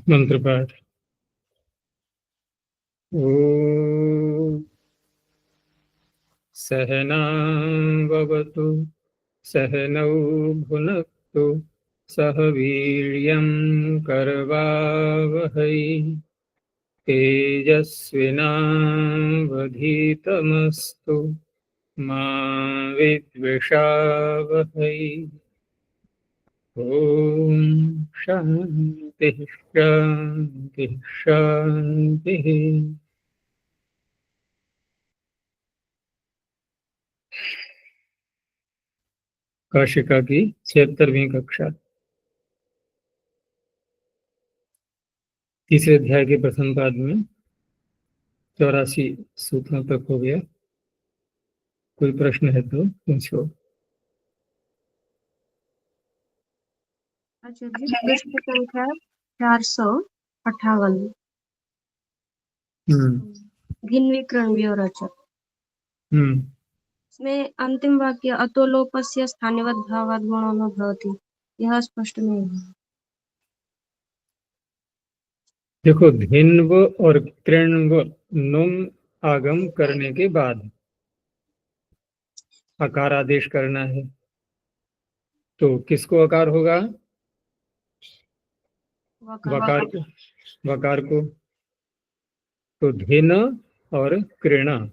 मंत्र पाठ। ओम सहनावतु सहनौ भुनक्तु सह वीर्यं करवावहै तेजस्विनावधीतमस्तु मा विद्विषावहै। ओम शांति शांति शांति। काशिका की 76वीं कक्षा, तीसरे अध्याय के प्रथम पाद में 84 सूत्रों तक हो गया। कोई प्रश्न है तो पूछो। अच्छा जी, पृष्ठ संख्या 458। भिन्विक्रम्यो रचक। इसमें अंतिम वाक्य अतो लोपस्य स्थानिवद् भावाद् गुणो न भवति, यह स्पष्ट नहीं है। देखो, भिन्व और कृण्व नुम आगम करने के बाद अकार आदेश करना है, तो किसको अकार होगा? वकार को। वकार को। तो धिन और कृण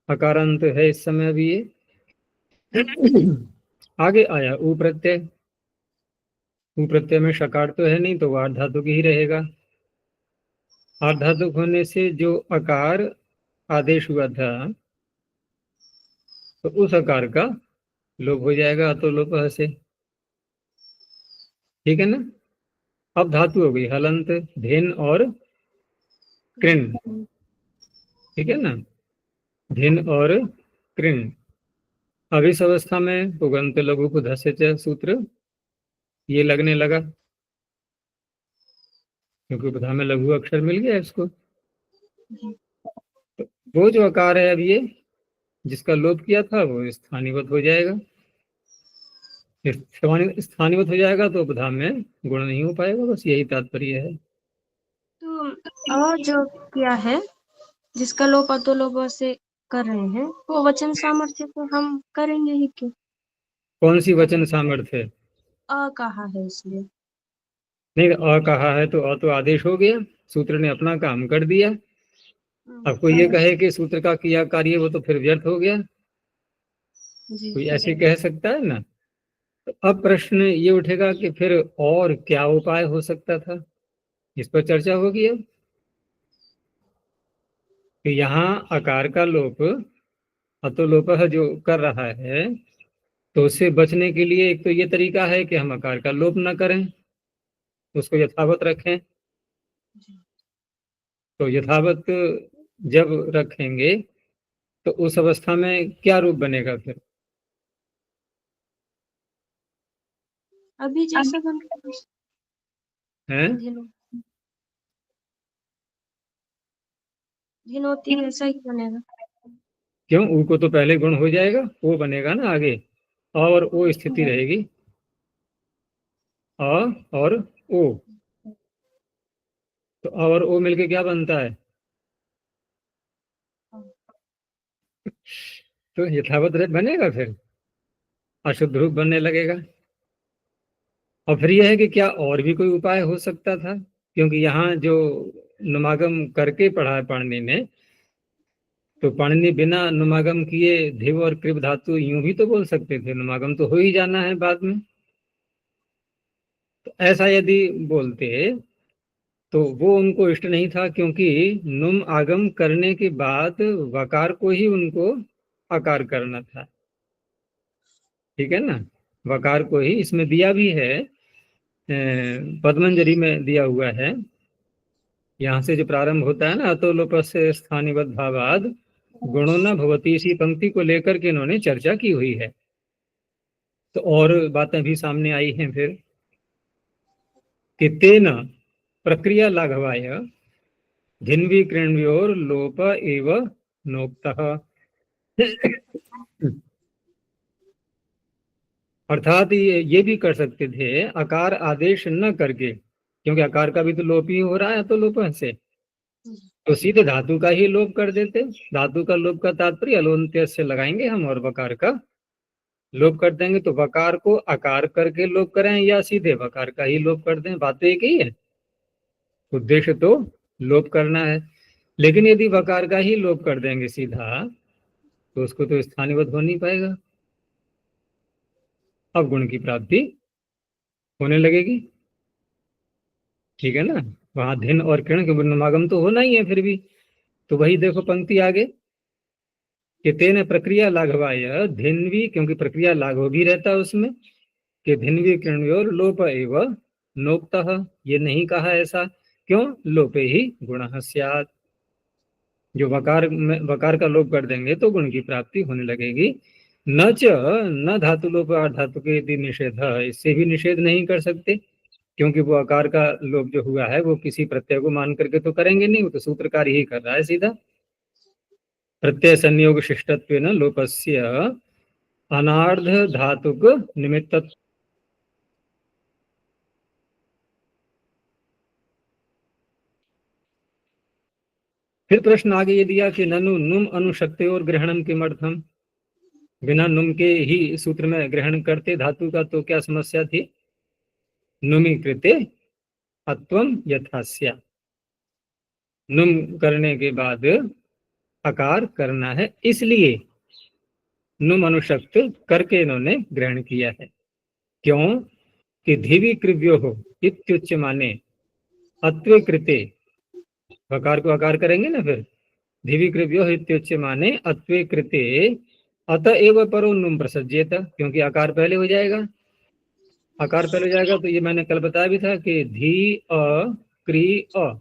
अकारांत है इस समय अभी ये। आगे आया ऊ प्रत्यय। ऊ प्रत्यय में शकार तो है नहीं, तो वो धातु की ही रहेगा। धातुक होने से जो अकार आदेश हुआ था, तो उस अकार का लोप हो जाएगा अतो लोप से। ठीक है ना? अब धातु हो गई हलंत, धिन और कृण। ठीक है ना? धिन और कृण। अब इस अवस्था में पुगंत लघु को धस्य सूत्र ये लगने लगा, क्योंकि प्रधा में लघु अक्षर मिल गया इसको। तो वो जो आकार है अब ये जिसका लोप किया था वो स्थानीवत हो जाएगा। स्थानीवत हो जाएगा तो प्रधा में गुण नहीं हो पाएगा, बस यही तात्पर्य है। तो और जो क्या है जिसका लोप अतो लोप से कर रहे हैं, वो वचन सामर्थ्य तो हम करेंगे ही क्यों? कौन सी वचन सामर्थ्य? अ कहा है इसलिए। नहीं, अ कहा है तो अ तो आदेश हो गया, सूत्र ने अपना काम कर दिया। अब कोई ये कहे कि सूत्र का किया कार्य वो तो फिर व्यर्थ हो गया, कोई ऐसे कह सकता है ना? तो अब प्रश्न ये उठेगा कि फिर और क्या उपाय हो सकता था, इस पर चर्चा होगी अब। कि यहाँ आकार का लोप अतो लोप जो कर रहा है, तो उससे बचने के लिए एक तो ये तरीका है कि हम आकार का लोप न करें, उसको यथावत रखें। तो यथावत जब रखेंगे तो उस अवस्था में क्या रूप बनेगा फिर? अभी जैसा बन हैं? धिनोती ऐसा ही बनेगा। क्यों? ऊ को तो पहले गुण हो जाएगा, वो बनेगा ना आगे, और ओ स्थिति रहेगी। अ और ओ, तो अ और ओ मिलके क्या बनता है? तो यथावत बनेगा, फिर अशुद्ध रूप बनने लगेगा। और फिर यह है कि क्या और भी कोई उपाय हो सकता था? क्योंकि यहाँ जो नुमागम करके पढ़ा है पाणिनि ने, तो पाणिनि बिना नुमागम किए धिव और कृप धातु यूं भी तो बोल सकते थे, नुमागम तो हो ही जाना है बाद में। तो ऐसा यदि बोलते तो वो उनको इष्ट नहीं था, क्योंकि नुम आगम करने के बाद वकार को ही उनको आकार करना था। ठीक है ना? वकार को ही इसमें दिया भी है, पद्मंजलि में दिया हुआ है। यहाँ से जो प्रारंभ होता है ना, अतो लोपस्य स्थानिवद् भावाद गुणो न भवति, इसी पंक्ति को लेकर के इन्होंने चर्चा की हुई है। तो और बातें भी सामने आई हैं फिर कि तेन प्रक्रिया लाघवाय धिन्वी कृण्व्योर लोप एव नोक्तः। अर्थात ये भी कर सकते थे, आकार आदेश न करके क्योंकि आकार का भी तो लोप ही हो रहा है तो लोप से, तो सीधे धातु का ही लोप कर देते। धातु का लोप का तात्पर्य अलोन्त्य से लगाएंगे हम और वकार का लोप कर देंगे। तो वकार को आकार करके लोप करें या सीधे वकार का ही लोप कर दें, बात तो एक ही है, उद्देश्य तो लोप करना है। लेकिन यदि वकार का ही लोप कर देंगे सीधा तो उसको तो स्थानीयवत हो नहीं पाएगा, अब गुण की प्राप्ति होने लगेगी। ठीक है ना, वहां धिन और किरण के गुणमागम तो होना ही है फिर भी। तो वही देखो पंक्ति आगे कि तेन प्रक्रिया लाघवाय धिन्वी, क्योंकि प्रक्रिया लाघव भी रहता है उसमें, कि धिन्वी किरणयोर लोप एव नोक्तः, ये नहीं कहा ऐसा, क्यों? लोपे ही गुण स्यात्, जो वकार का लोप कर देंगे तो गुण की प्राप्ति होने लगेगी। न च न धातु लोप धातु के यदि निषेध, इससे भी निषेध नहीं कर सकते, क्योंकि वो आकार का लोप जो हुआ है वो किसी प्रत्यय को मान करके तो करेंगे नहीं, वो तो सूत्रकार ही कर रहा है सीधा। प्रत्यय संयोग शिष्टत्व न लोपस्य अनार्ध धातुक निमित्त। फिर प्रश्न आगे ये दिया कि ननु नुम अनुशक्ति और ग्रहणम किमर्थम, बिना नुम के ही सूत्र में ग्रहण करते धातु का तो क्या समस्या थी? नुमी कृते अत्वम यथास्या, नुम करने के बाद आकार करना है, इसलिए नुम अनुशक्त करके इन्होंने ग्रहण किया है। क्यों? कि धिवी कृव्यो हो इत्युच्च माने अत्वे कृते, वकार को आकार करेंगे ना फिर, धिवी कृव्यो हो इत्युच्च माने अत्वे कृते अतएव परो नुम प्रसज्येत, क्योंकि आकार पहले हो जाएगा। आकार पहले हो जाएगा तो ये मैंने कल बताया भी था कि धी अ क्री अ,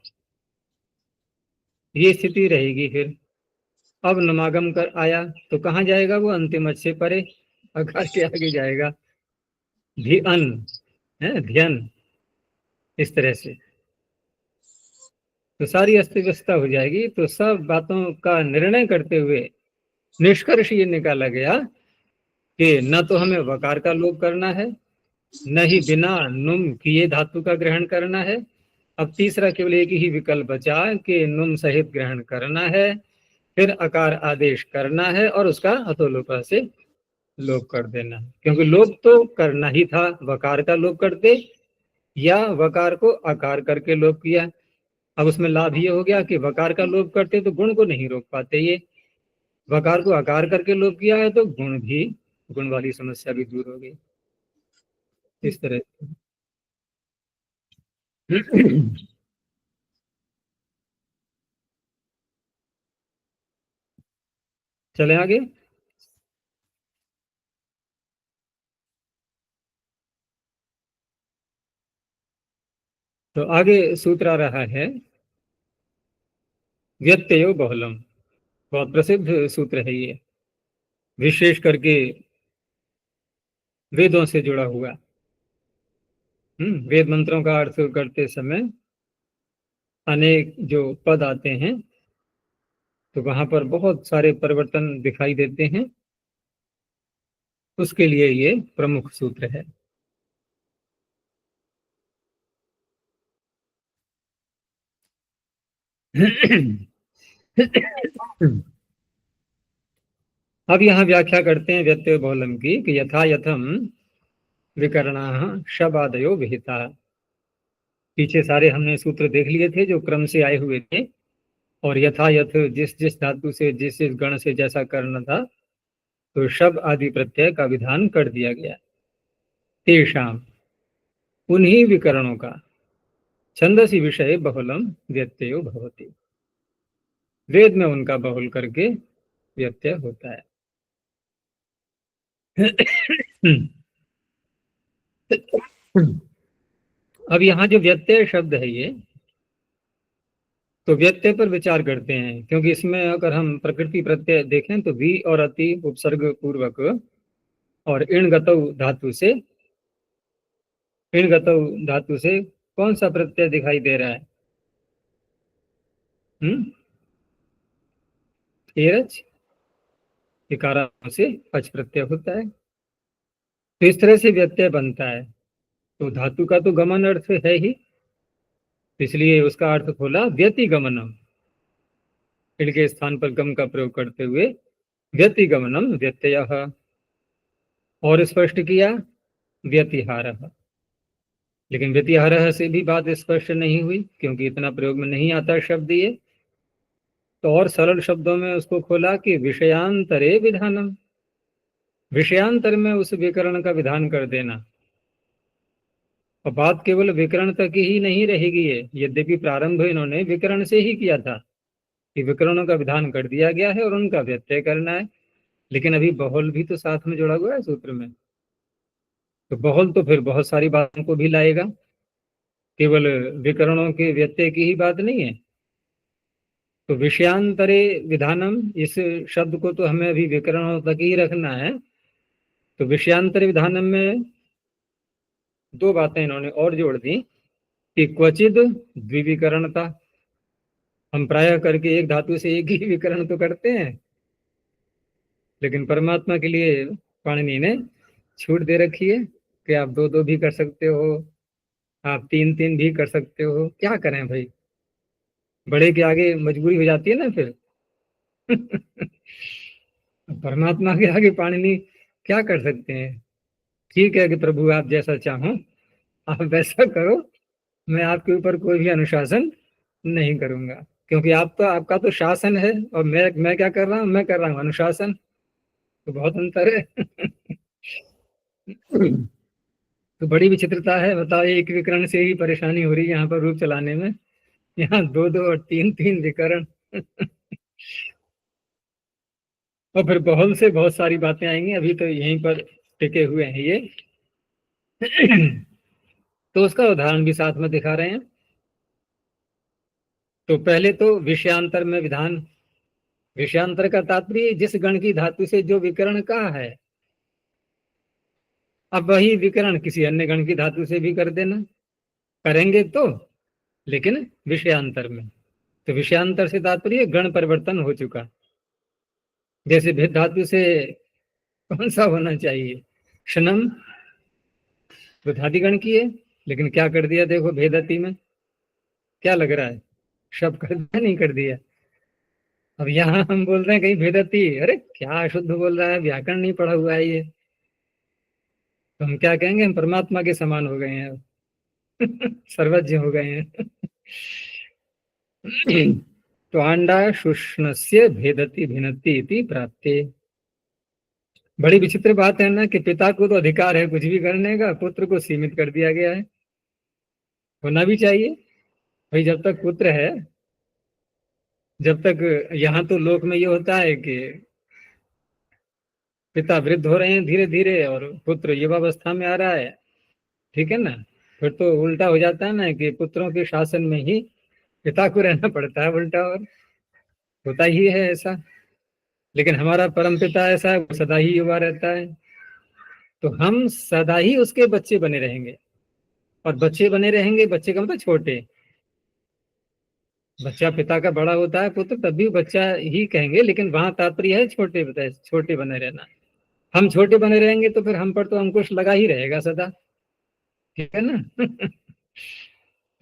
ये स्थिति रहेगी। फिर अब नमागम कर आया तो कहाँ जाएगा वो? अंतिम अच्छे परे, आकार के आगे जाएगा, धी अन है ध्यन, इस तरह से तो सारी अस्त व्यवस्था हो जाएगी। तो सब बातों का निर्णय करते हुए निष्कर्ष ये निकाला गया कि न तो हमें वकार का लोप करना है, न ही बिना नुम किए धातु का ग्रहण करना है। अब तीसरा केवल एक ही विकल्प बचा कि नुम सहित ग्रहण करना है, फिर आकार आदेश करना है और उसका अतोलोप से लोप कर देना, क्योंकि लोप तो करना ही था, वकार का लोप करते या वकार को आकार करके लोप किया। अब उसमें लाभ ये हो गया कि वकार का लोप करते तो गुण को नहीं रोक पाते, ये वकार को आकार करके लोप किया है तो गुण भी, गुण वाली समस्या भी दूर हो गई इस तरह। चले आगे। तो आगे सूत्र आ रहा है व्यत्ययो बहुलम, बहुत प्रसिद्ध सूत्र है ये, विशेष करके वेदों से जुड़ा हुआ। वेद मंत्रों का अर्थ करते समय अनेक जो पद आते हैं तो वहां पर बहुत सारे परिवर्तन दिखाई देते हैं, उसके लिए ये प्रमुख सूत्र है। अब यहाँ व्याख्या करते हैं व्यत्यय बहुलम की कि यथा यथम विकरणा शबादयो विहिता। पीछे सारे हमने सूत्र देख लिए थे जो क्रम से आए हुए थे, और यथा यथ जिस जिस धातु से जिस जिस गण से जैसा करना था तो शब आदि प्रत्यय का विधान कर दिया गया। तेषाम, उन्हीं विकरणों का, छंदसी विषय बहुलम व्यत्ययो भवति, वेद में उनका बहुल करके व्यत्यय होता है। अब यहाँ जो व्यत्यय शब्द है ये, तो व्यत्यय पर विचार करते हैं, क्योंकि इसमें अगर हम प्रकृति प्रत्यय देखें तो वी और अति उपसर्ग पूर्वक और इण गतौ धातु से, इण गतौ धातु से कौन सा प्रत्यय दिखाई दे रहा है? एरच, इकारा से अच प्रत्यय होता है, तो इस तरह से व्यत्यय बनता है। तो धातु का तो गमन अर्थ है ही, इसलिए उसका अर्थ खोला व्यतिगमनम, इड़ के स्थान पर गम का प्रयोग करते हुए व्यतिगमनम व्यत्ययः, और स्पष्ट किया व्यतिहारः। लेकिन व्यतिहारः से भी बात स्पष्ट नहीं हुई, क्योंकि इतना प्रयोग में नहीं आता शब्द ये। तो और सरल शब्दों में उसको खोला कि विषयांतरे विधानम, विषयांतर में उस विकरण का विधान कर देना। और बात केवल विकरण तक ही नहीं रहेगी ये, यद्यपि प्रारंभ इन्होंने विकरण से ही किया था कि विकरणों का विधान कर दिया गया है और उनका व्यत्यय करना है, लेकिन अभी बहुल भी तो साथ में जुड़ा हुआ है सूत्र में। तो बहुल तो फिर बहुत सारी बातों को भी लाएगा, केवल विकरणों के व्यत्यय की ही बात नहीं है। तो विषयांतरे विधानम, इस शब्द को तो हमें अभी विकरणों तक ही रखना है। तो विषयांतर विधानम में दो बातें इन्होंने और जोड़ दी कि क्वचिद द्विविकरणता, हम प्रायः करके एक धातु से एक ही विकरण तो करते हैं, लेकिन परमात्मा के लिए पाणिनि ने छूट दे रखी है कि आप दो दो भी कर सकते हो, आप तीन तीन भी कर सकते हो। क्या करें भाई, बड़े के आगे मजबूरी हो जाती है ना फिर। परमात्मा के आगे पाणिनि क्या कर सकते हैं। ठीक है कि प्रभु आप जैसा चाहो आप वैसा करो, मैं आपके ऊपर कोई भी अनुशासन नहीं करूंगा, क्योंकि आपका तो शासन है और मैं क्या कर रहा हूँ, मैं कर रहा हूँ अनुशासन। तो बहुत अंतर है। तो बड़ी विचित्रता है, बताओ, एक विकरण से ही परेशानी हो रही है यहाँ पर रूप चलाने में, यहाँ दो दो और तीन तीन विकरण। और फिर बहुल से बहुत सारी बातें आएंगी, अभी तो यहीं पर टिके हुए हैं ये। तो उसका उदाहरण भी साथ में दिखा रहे हैं। तो पहले तो विषयांतर में विधान, विषयांतर का तात्पर्य जिस गण की धातु से जो विकरण कहा है, अब वही विकरण किसी अन्य गण की धातु से भी कर देना, करेंगे तो, लेकिन विषयांतर में। तो विषयांतर से तात्पर्य गण परिवर्तन हो चुका। जैसे भेद धातु से कौन सा होना चाहिए, शनम, तो धातु गण की है, लेकिन क्या कर दिया देखो भेदती में, क्या लग रहा है, शब कर दिया नहीं कर दिया। अब यहाँ हम बोल रहे हैं कहीं भेदती, अरे क्या अशुद्ध बोल रहा है, व्याकरण नहीं पढ़ा हुआ है ये। तो हम क्या कहेंगे, हम परमात्मा के समान हो गए हैं अब। सर्वज्ञ हो गए हैं। तो अंडा शुष्णस्य भेदति भिन्नति इति प्राप्ते। बड़ी विचित्र बात है ना कि पिता को तो अधिकार है कुछ भी करने का, पुत्र को सीमित कर दिया गया है। होना भी चाहिए भाई, जब तक पुत्र है, जब तक, यहाँ तो लोक में ये होता है कि पिता वृद्ध हो रहे हैं धीरे धीरे और पुत्र युवावस्था में आ रहा है, ठीक है ना। फिर तो उल्टा हो जाता है ना कि पुत्रों के शासन में ही पिता को रहना पड़ता है उल्टा, और होता ही है ऐसा। लेकिन हमारा परम पिता ऐसा है, वो सदा ही युवा रहता है। तो हम सदा ही उसके बच्चे बने रहेंगे, और बच्चे बने रहेंगे, बच्चे का मतलब छोटे। बच्चा पिता का बड़ा होता है पुत्र, तब भी बच्चा ही कहेंगे, लेकिन वहां तात्पर्य है छोटे, छोटे बने रहना। हम छोटे बने रहेंगे तो फिर हम पर तो अंकुश लगा ही रहेगा सदा, ठीक है ना।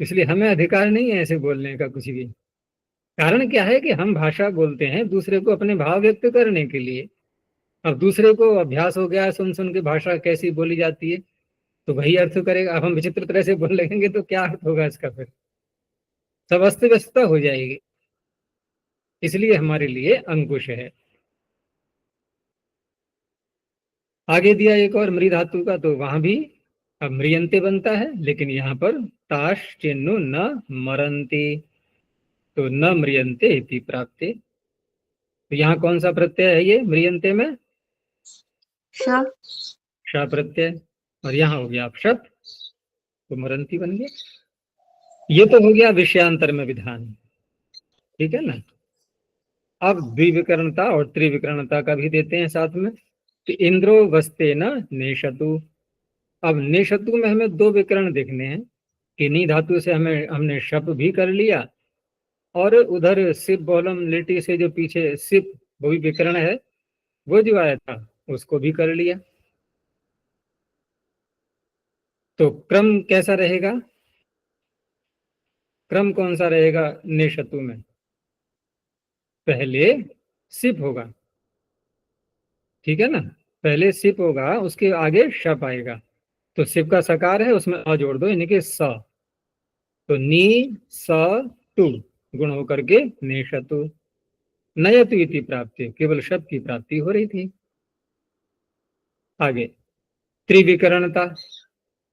इसलिए हमें अधिकार नहीं है ऐसे बोलने का कुछ भी। कारण क्या है कि हम भाषा बोलते हैं दूसरे को अपने भाव व्यक्त करने के लिए। अब दूसरे को अभ्यास हो गया है सुन सुन के भाषा कैसी बोली जाती है, तो वही अर्थ करेगा। अब हम विचित्र तरह से बोल लगेंगे तो क्या अर्थ होगा इसका, फिर सब अस्त व्यस्तता हो जाएगी। इसलिए हमारे लिए अंकुश है। आगे दिया एक और मृ धातु का, तो वहां भी अब म्रियंते बनता है, लेकिन यहाँ पर ताश चिन्नु न मरंती, तो न म्रियंते इति प्राप्ते। तो यहाँ कौन सा प्रत्यय है ये म्रियंते में, श श प्रत्यय, और यहाँ हो गया अपशत, तो मरंती बन गया। ये तो हो गया विषयांतर में विधान, ठीक है ना। अब द्विविकरणता और त्रिविकरणता का भी देते हैं साथ में। तो इंद्रो वस्ते न नेशतु, अब नेशतु में हमें दो विकरण देखने हैं। किन्हीं धातु से हमने शप भी कर लिया, और उधर सिप बोलम लिटी से जो पीछे सिप वो भी विकरण है, वो जो आया था उसको भी कर लिया। तो क्रम कैसा रहेगा, क्रम कौन सा रहेगा नेशतु में? पहले सिप होगा, ठीक है ना, पहले सिप होगा, उसके आगे शप आएगा। तो सिप का सकार है, उसमें अ जोड़ दो, यानी कि स। तो नी स टू गुण होकर के नेशतु। नयतु इति प्राप्ति, केवल शब्द की प्राप्ति हो रही थी। आगे त्रिविकरणता,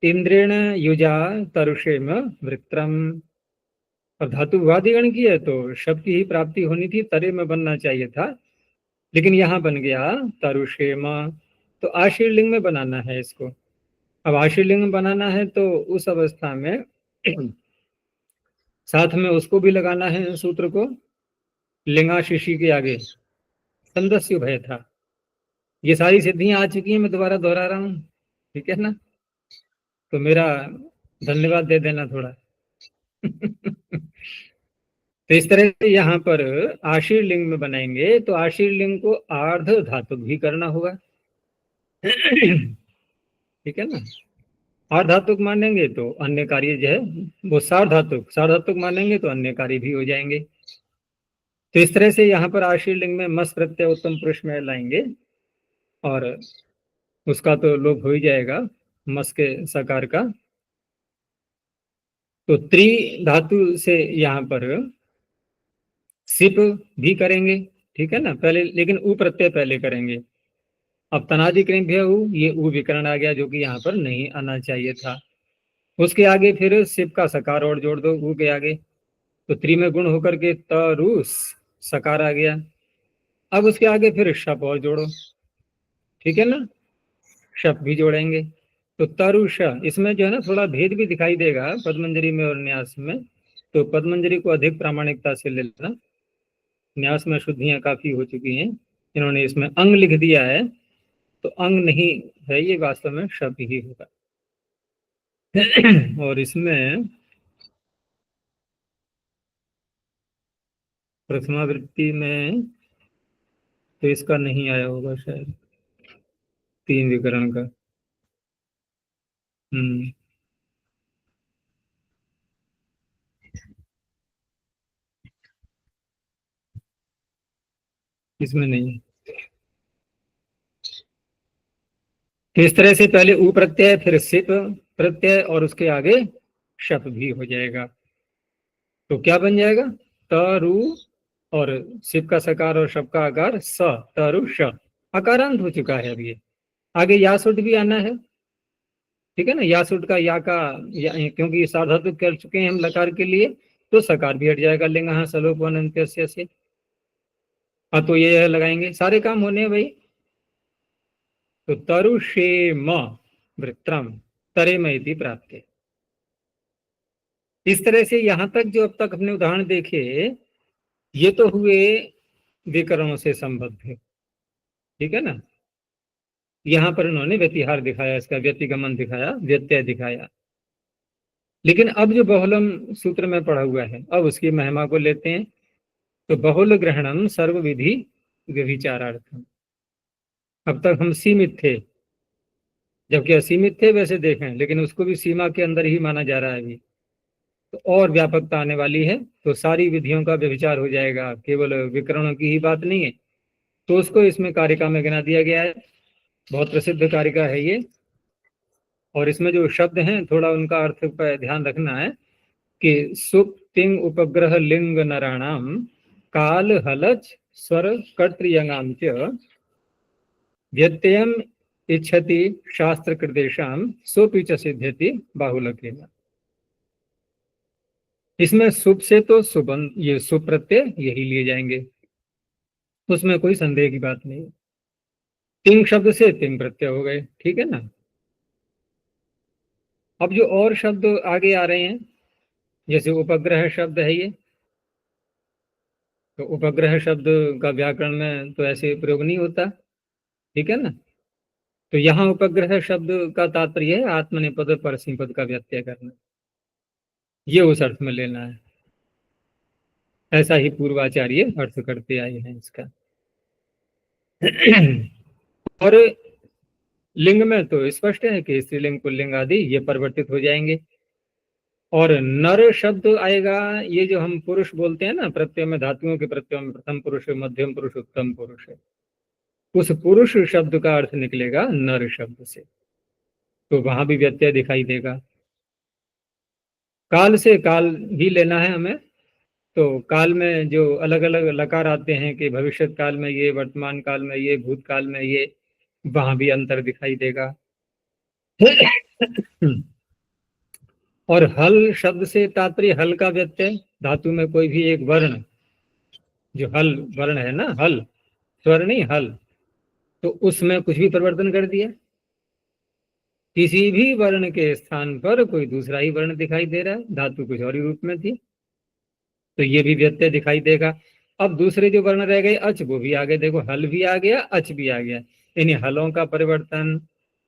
इंद्रेण युजा तरुषेम वृत्रम। और धातु वादिगण की है तो शब्द की ही प्राप्ति होनी थी, तरे में बनना चाहिए था, लेकिन यहां बन गया तरुषेम। तो आशीर्लिंग में बनाना है इसको। अब आशीर्लिंग में बनाना है तो उस अवस्था में साथ में उसको भी लगाना है सूत्र को, लिंगाशिषि के आगे संदस्य भय था। ये सारी सिद्धियां आ चुकी हैं, मैं दोबारा दोहरा रहा हूँ, ठीक है ना, तो मेरा धन्यवाद दे देना थोड़ा। तो इस तरह से यहाँ पर आशीर्लिंग में बनाएंगे तो आशीर्लिंग को आर्ध धातुक भी करना होगा। ठीक है ना, आर्धातुक मानेंगे तो अन्य कार्य जो है वो सार्वधातुक मानेंगे तो अन्य कार्य भी हो जाएंगे। तो इस तरह से यहाँ पर आशीर्लिंग में मस प्रत्यय उत्तम पुरुष में लाएंगे और उसका तो लोप हो ही जाएगा मस के सकार का। तो त्रि धातु से यहाँ पर सिप भी करेंगे, ठीक है ना, पहले, लेकिन उ प्रत्यय पहले करेंगे। अब तनादि क्रम ये उ विकरण आ गया, जो कि यहाँ पर नहीं आना चाहिए था। उसके आगे फिर सिप का सकार और जोड़ दो उ के आगे, तो त्रि में गुण होकर के तरुस सकार आ गया। अब उसके आगे फिर शप और जोड़ो, ठीक है ना, शप भी जोड़ेंगे। तो तरुष, इसमें जो है ना थोड़ा भेद भी दिखाई देगा पद्मंजरी में और न्यास में, तो पद्मंजरी को अधिक प्रामाणिकता से ले लेना। न्यास में शुद्धियां काफी हो चुकी हैं, इन्होंने इसमें अंग लिख दिया है, तो अंग नहीं है ये, वास्तव में शप ही होगा। और इसमें प्रथमावृत्ति में तो इसका नहीं आया होगा शायद, तीन विकरण का। हम्म, इसमें नहीं। तो इस तरह से पहले उ प्रत्यय, फिर सिप प्रत्यय और उसके आगे शप भी हो जाएगा। तो क्या बन जाएगा, तरु, और सिप का सकार और शप का आकार स, तरु श। अकारांत हो चुका है अब ये, आगे यासुट भी आना है, ठीक है ना, यासुट का क्योंकि सार्वधातुक कर चुके हैं हम लकार के लिए, तो सकार भी हट जाएगा, लिंग सलोप अनंत्य से। हाँ, तो ये लगाएंगे, सारे काम होने हैं भाई। तो तरुषेम वृत्रम तरेम इति प्राप्त। इस तरह से यहां तक जो अब तक अपने उदाहरण देखे, ये तो हुए विकरणों से संबद्ध, ठीक है ना। यहां पर उन्होंने व्यतिहार दिखाया, इसका व्यतिगमन दिखाया, व्यत्यय दिखाया। लेकिन अब जो बहुलम सूत्र में पढ़ा हुआ है, अब उसकी महिमा को लेते हैं। तो बहुल ग्रहणम सर्व विधि व्यभिचारार्थम। अब तक हम सीमित थे, जबकि असीमित थे वैसे देखें, लेकिन उसको भी सीमा के अंदर ही माना जा रहा है अभी। तो और व्यापकता आने वाली है, तो सारी विधियों का व्यभिचार हो जाएगा, केवल विकरणों की ही बात नहीं है। तो उसको इसमें कारिका में गिना दिया गया है, बहुत प्रसिद्ध कारिका है ये। और इसमें जो शब्द हैं थोड़ा उनका अर्थ पर ध्यान रखना है कि सुप तिंग उपग्रह लिंग नराणाम काल हलच स्वर कर्तयंगाम च व्यत्ययम इच्छति शास्त्र कृदेशाम सोपि च सिद्ध्यति बाहुलकेन। इसमें सुप से तो सुबंध, ये सुप प्रत्यय यही लिए जाएंगे, उसमें कोई संदेह की बात नहीं। तिंग शब्द से तिंग प्रत्यय हो गए, ठीक है ना। अब जो और शब्द आगे आ रहे हैं, जैसे उपग्रह शब्द है ये, तो उपग्रह शब्द का व्याकरण में तो ऐसे प्रयोग नहीं होता, ठीक है ना। तो यहाँ उपग्रह शब्द का तात्पर्य है आत्मनेपद परस्मै पद का व्यत्यय करना, ये उस अर्थ में लेना है। ऐसा ही पूर्वाचार्य अर्थ करते आए हैं इसका। और लिंग में तो स्पष्ट है कि स्त्रीलिंग पुल्लिंग आदि ये परिवर्तित हो जाएंगे। और नर शब्द आएगा, ये जो हम पुरुष बोलते हैं ना प्रत्यय में, धातुओं के प्रत्ययों में प्रथम पुरुष, मध्यम पुरुष, उत्तम पुरुष, उस पुरुष शब्द का अर्थ निकलेगा नर शब्द से, तो वहां भी व्यत्यय दिखाई देगा। काल से काल ही लेना है हमें, तो काल में जो अलग अलग लकार आते हैं कि भविष्य काल में ये, वर्तमान काल में ये, भूतकाल में ये, वहां भी अंतर दिखाई देगा। और हल शब्द से तात्पर्य हल का व्यत्यय, धातु में कोई भी एक वर्ण, जो हल वर्ण है ना, हल स्वर नहीं हल, तो उसमें कुछ भी परिवर्तन कर दिया, किसी भी वर्ण के स्थान पर कोई दूसरा ही वर्ण दिखाई दे रहा है, धातु कुछ और ही रूप में थी, तो ये भी व्यत्यय दिखाई देगा। अब दूसरे जो वर्ण रह गए अच, वो भी आ गए, देखो हल भी आ गया, अच भी आ गया, इन्हीं हलों का परिवर्तन,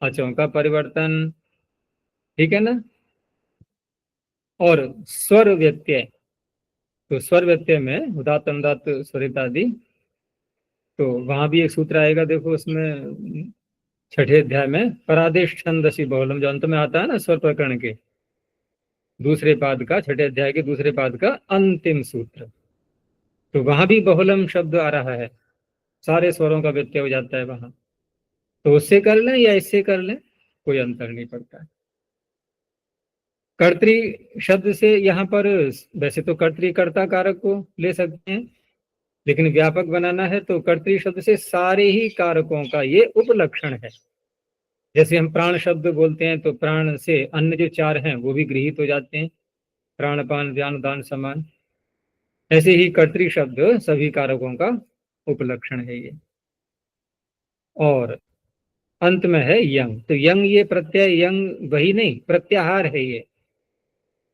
अचों का परिवर्तन, ठीक है ना। और स्वर व्यत्यय, तो स्वर व्यत्यय में उदात्त अनुदात्त स्वरित आदि, तो वहां भी एक सूत्र आएगा, देखो उसमें छठे अध्याय में, परादेश छंदसी बहुलम, जो अंत में आता है ना स्वर प्रकरण के दूसरे पाद का, छठे अध्याय के दूसरे पाद का अंतिम सूत्र, तो वहां भी बहुलम शब्द आ रहा है, सारे स्वरों का व्यत्यय हो जाता है वहां, तो उससे कर लें या इससे कर लें, कोई अंतर नहीं पड़ता है। कर्तृ शब्द से यहाँ पर वैसे तो कर्तृकर्ता कारक को ले सकते हैं, लेकिन व्यापक बनाना है तो कर्तृ शब्द से सारे ही कारकों का ये उपलक्षण है। जैसे हम प्राण शब्द बोलते हैं, तो प्राण से अन्य जो चार हैं वो भी गृहीत हो जाते हैं, प्राणपान व्यान दान समान, ऐसे ही कर्तृ शब्द सभी कारकों का उपलक्षण है ये। और अंत में है यंग, तो यंग ये प्रत्यय, यंग वही नहीं, प्रत्याहार है ये,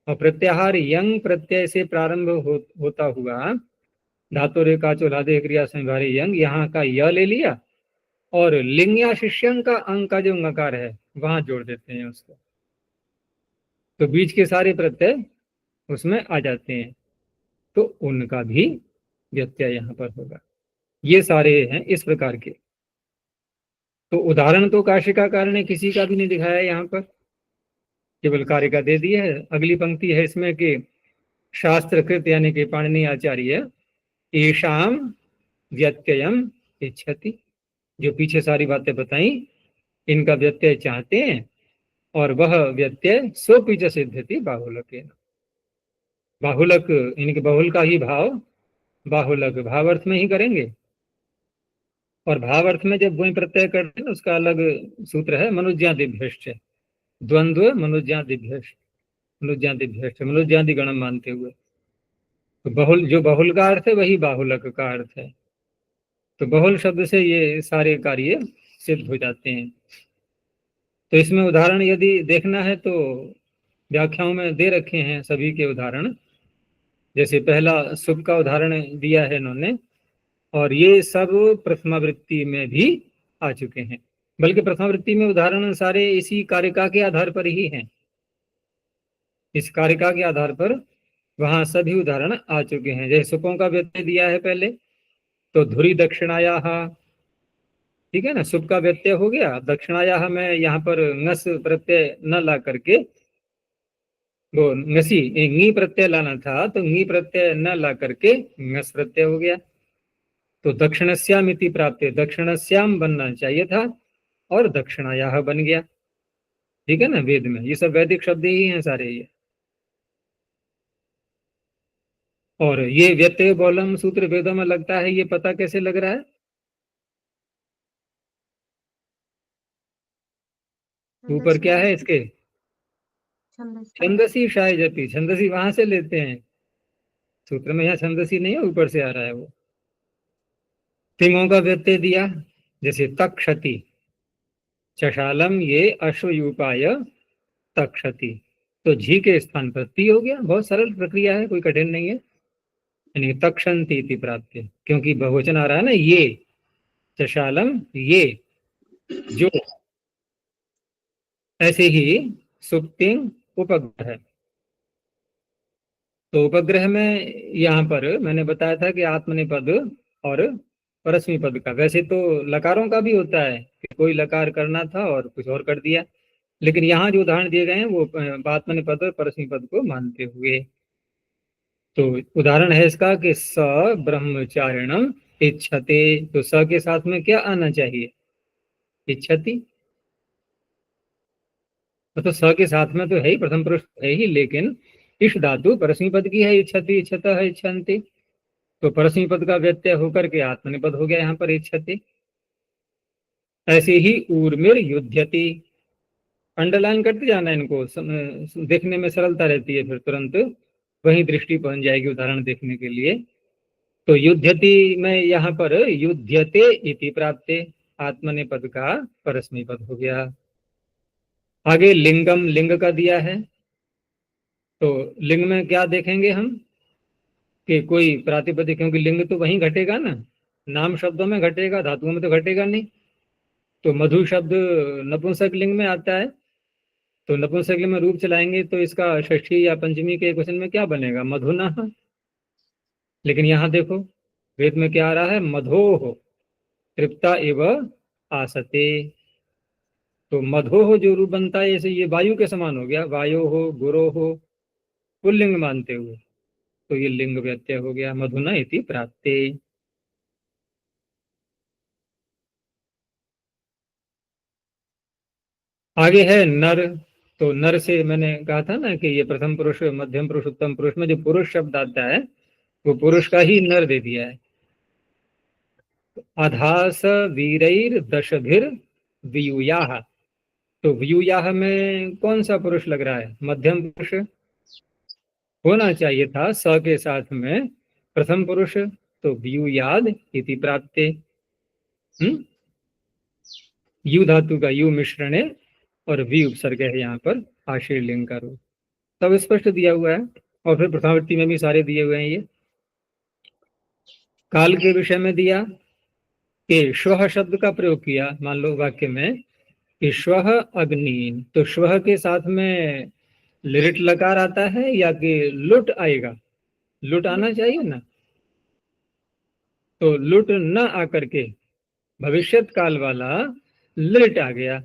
और प्रत्याहार यंग प्रत्यय से प्रारंभ होता हुआ, धातु रेखा चोलादे क्रिया संभारे यंग, यहाँ का य ले लिया, और लिंग या शिष्यंग का अंग का जो ngकार है वहां जोड़ देते हैं उसको, तो बीच के सारे प्रत्यय उसमें आ जाते हैं, तो उनका भी व्यत्यय यहाँ पर होगा। ये सारे हैं इस प्रकार के। तो उदाहरण तो काशिकाकार ने किसी का भी नहीं दिखाया यहाँ पर, केवल कारिका दे दी है। अगली पंक्ति है इसमें कि शास्त्रकृत यानी कि पाणिनि आचार्य ईशाम व्यत्ययम इच्छति, जो पीछे सारी बातें बताई इनका व्यत्यय चाहते हैं, और वह व्यत्यय स्वपिच सिद्धति बाहुलक, बाहुलक इनके बहुल का ही भाव, बाहुलक भाव अर्थ में ही करेंगे, और भाव अर्थ में जब वही प्रत्यय करते हैं उसका अलग सूत्र है, मनुज्यादिभ्यश्च, द्वंद्व मनुज्यादिभ्यश्च, मनुज्यादिभ्यश्च मनुज्यादि गणम मानते हुए, तो बहुल जो बहुल का अर्थ है वही बाहुलक का अर्थ है, तो बहुल शब्द से ये सारे कार्य सिद्ध हो जाते हैं। तो इसमें उदाहरण यदि देखना है तो व्याख्याओं में दे रखे हैं सभी के उदाहरण, जैसे पहला शुभ का उदाहरण दिया है इन्होंने, और ये सब प्रथमावृत्ति में भी आ चुके हैं, बल्कि प्रथमावृत्ति में उदाहरण सारे इसी कारिका के आधार पर ही हैं, इस कारिका के आधार पर वहां सभी उदाहरण आ चुके हैं। जैसे सुपों का व्यत्यय दिया है पहले, तो धुरी दक्षिणाया, ठीक है ना, सुप का व्यत्यय हो गया, दक्षिणाया में यहाँ पर ngस प्रत्यय न ला करके, वो ngसी ङी प्रत्यय लाना था, तो ङी प्रत्यय न ला करके ngस प्रत्यय हो गया, तो दक्षिणस्याम इति प्राप्त, दक्षिणस्याम बनना चाहिए था और दक्षिणायाह बन गया, ठीक है ना। वेद में ये सब वैदिक शब्द ही हैं सारे ये। और ये व्यत्यय बहुलम सूत्र वेदों में लगता है, ये पता कैसे लग रहा है? ऊपर क्या है इसके, छंदसी शाय जपी, छंदसी वहां से लेते हैं, सूत्र में यहाँ छंदसी नहीं है, ऊपर से आ रहा है वो। तिंगों का व्यत्यय दिया, जैसे तक्षति, चशालम ये अश्वयूपाय तक्षति, तो झी के स्थान पर ती हो गया, बहुत सरल प्रक्रिया है, कोई कठिन नहीं है, यानी तक्षंती इति प्राप्त, क्योंकि बहुवचन आ रहा है ना, ये चशालम ये जो, ऐसे ही सुप्तिंग उपग्रह, तो उपग्रह में यहाँ पर मैंने बताया था कि आत्मनेपद और परस्मी पद का, वैसे तो लकारों का भी होता है कि कोई लकार करना था और कुछ और कर दिया, लेकिन यहाँ जो उदाहरण दिए गए हैं वो आत्मनेपद और परस्मैपद को मानते हुए। तो उदाहरण है इसका कि स ब्रह्मचारिणम इच्छते, तो स के साथ में क्या आना चाहिए? इच्छति। तो स के साथ में तो है ही, प्रथम पुरुष है ही, लेकिन इस धातु परस्मी पद की है, इच्छति इच्छतः इच्छन्ति, तो परस्मी पद का व्यत्यय होकर के आत्मनिपद हो गया यहाँ पर इच्छति। ऐसे ही ऊर्मिर युध्यति, अंडरलाइन करते जाना इनको, देखने में सरलता रहती है, फिर तुरंत वही दृष्टि पहुंच जाएगी उदाहरण देखने के लिए। तो युध्यति में यहाँ पर युध्यते इति प्राप्ते, आत्मनेपद का परस्मी पद हो गया। आगे लिंगम, लिंग का दिया है, तो लिंग में क्या देखेंगे हम कि कोई प्रातिपदिक, क्योंकि लिंग तो वहीं घटेगा ना, नाम शब्दों में घटेगा, धातुओं में तो घटेगा नहीं। तो मधु शब्द नपुंसक लिंग में आता है, तो नपुंसक लिंग में रूप चलाएंगे तो इसका षष्ठी या पंचमी के क्वेश्चन में क्या बनेगा? मधुना। लेकिन यहाँ देखो वेद में क्या आ रहा है? मधोह तृप्ता एव आसते, तो मधोह जो रूप बनता है ऐसे ये वायु के समान हो गया, वायो हो गुरो हो, पुल्लिंग मानते हुए, तो ये लिंग व्यत्यय हो गया, मधुना इति प्राप्ते। आगे है नर, तो नर से मैंने कहा था ना कि ये प्रथम पुरुष मध्यम पुरुष उत्तम पुरुष में जो पुरुष शब्द आता है वो पुरुष का ही नर दे दिया है। अधास वीरैर दशभिर वियूयाह, तो वियूयाह में कौन सा पुरुष लग रहा है? मध्यम पुरुष होना चाहिए था, स के साथ में प्रथम पुरुष, तो वियूयाद इति प्राप्ते। यू धातु का यू मिश्रण है और वी उपसर्ग है यहाँ पर आश्रय लिंग का रूप, सब स्पष्ट दिया हुआ है। और फिर प्रथमावृत्ति में भी सारे दिए हुए हैं। ये काल के विषय में दिया कि श्वः शब्द का प्रयोग किया, मान लो वाक्य में कि श्वः अग्नि, तो श्वः के साथ में लिट लकार आता है या कि लुट आएगा? लुट आना चाहिए ना, तो लुट न आकर के भविष्यत काल वाला लिट आ गया,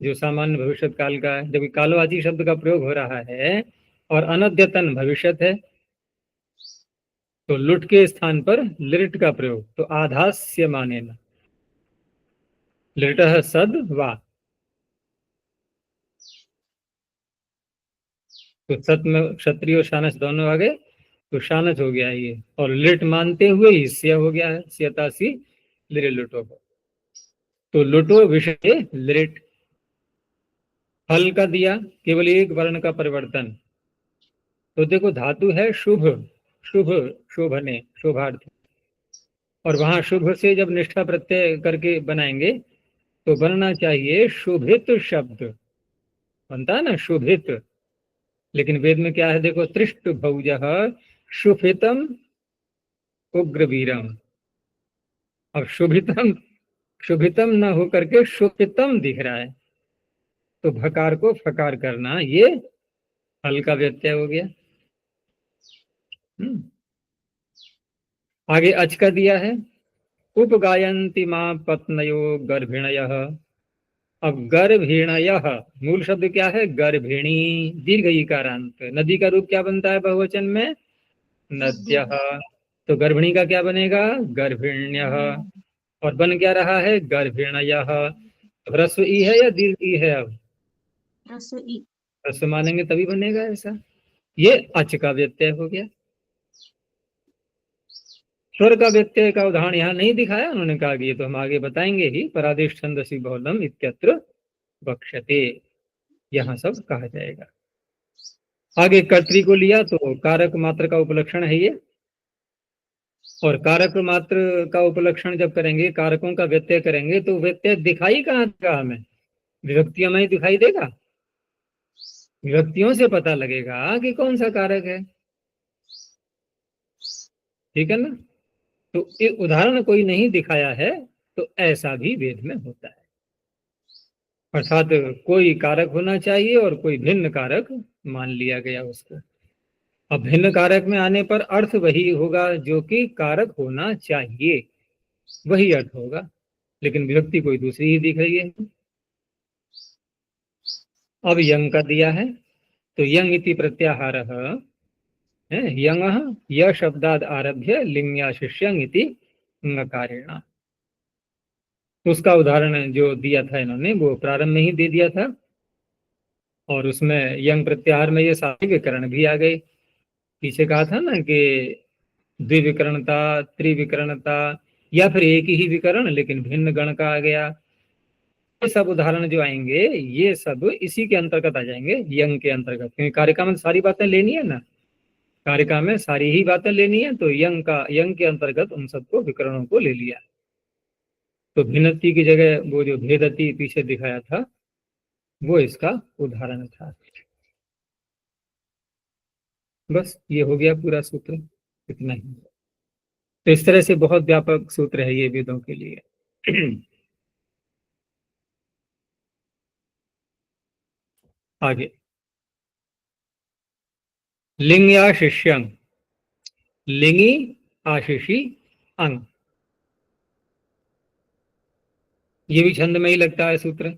जो सामान्य भविष्यत काल का है। जबकि कालवाची शब्द का प्रयोग हो रहा है और अनद्यतन भविष्यत है, तो लुट के स्थान पर लिट का प्रयोग, तो आधास्य माने न लिट सद वा, तो सत में क्षत्रिय और शानस दोनों आ गए, तो शानस हो गया ये, और लिट मानते हुए ही स्य हो गया है, स्यतासी लिरे लुटो को, तो लुटो विषय लिट। फल का दिया केवल एक वर्ण का परिवर्तन, तो देखो धातु है शुभ, शुभ शोभने शोभार्थ, और वहां शुभ से जब निष्ठा प्रत्यय करके बनाएंगे तो बनना चाहिए शुभित शब्द, बनता है ना शुभित। लेकिन वेद में क्या है देखो, त्रिष्ट भौजः शुभितम उग्रवीरम, अब शुभितम, शुभितम न होकर के शुभितम दिख रहा है, तो भकार को फकार करना, ये फल का व्यत्यय हो गया। आगे अच का दिया है, उपगायन्ति मां पत्नयो गर्भिणयः, अब गर्भिणयः मूल शब्द क्या है? गर्भिणी, दीर्घ इकारांत, नदी का रूप क्या बनता है बहुवचन में? नद्यः, तो गर्भिणी का क्या बनेगा? गर्भिण्यः, और बन क्या रहा है? गर्भिणयः। ह्रस्व ई है या दीर्घ ई है? अब ह्रस्व मानेंगे तभी बनेगा ऐसा, ये अच का व्यत्यय हो गया। स्वर का व्यत्यय का उदाहरण यहाँ नहीं दिखाया, उन्होंने कहा कि ये तो हम आगे बताएंगे ही, परादेश छंदसी बहुलम इत्यत्र वक्ष्यते, यहाँ सब कहा जाएगा। आगे कर्तरी को लिया तो कारक मात्र का उपलक्षण है ये, और कारक मात्र का उपलक्षण जब करेंगे, कारकों का व्यत्यय करेंगे, तो व्यत्यय दिखाई कहाँ देगा? हमें विभक्तियों में ही दिखाई देगा, विभक्तियों से पता लगेगा कि कौन सा कारक है, ठीक है ना। तो ये उदाहरण कोई नहीं दिखाया है, तो ऐसा भी वेद में होता है, अर्थात कोई कारक होना चाहिए और कोई भिन्न कारक मान लिया गया उसको। अब भिन्न कारक में आने पर अर्थ वही होगा जो कि कारक होना चाहिए, वही अर्थ होगा, लेकिन विभक्ति कोई दूसरी ही दिख रही है। अब यंग का दिया है, तो यंग इति प्रत्याहारः है, यंगः य शब्दाद आरभ्य लिंग्याशिष्यंग इति ङकारेण। उसका उदाहरण जो दिया था इन्होंने वो प्रारंभ में ही दे दिया था, और उसमें यंग प्रत्याहार में ये सारे विकरण भी आ गए। पीछे कहा था ना कि द्विविकरणता, त्रिविकरणता, या फिर एक ही विकरण लेकिन भिन्न गण का आ गया। ये सब उदाहरण जो आएंगे ये सब इसी के अंतर्गत आ जाएंगे, यंग के अंतर्गत, क्योंकि कारिका में सारी बातें लेनी है ना, कारिका में सारी ही बातें लेनी है, तो यंग के अंतर्गत उन सबको विकरणों को ले लिया। तो भिन्नति की जगह वो जो भेदति पीछे दिखाया था वो इसका उदाहरण था। बस ये हो गया पूरा सूत्र, इतना ही। तो इस तरह से बहुत व्यापक सूत्र है ये वेदों के लिए। आगे, लिंग या शिष्यंग, लिंगी आशिषी अंग, ये भी छंद में ही लगता है सूत्र।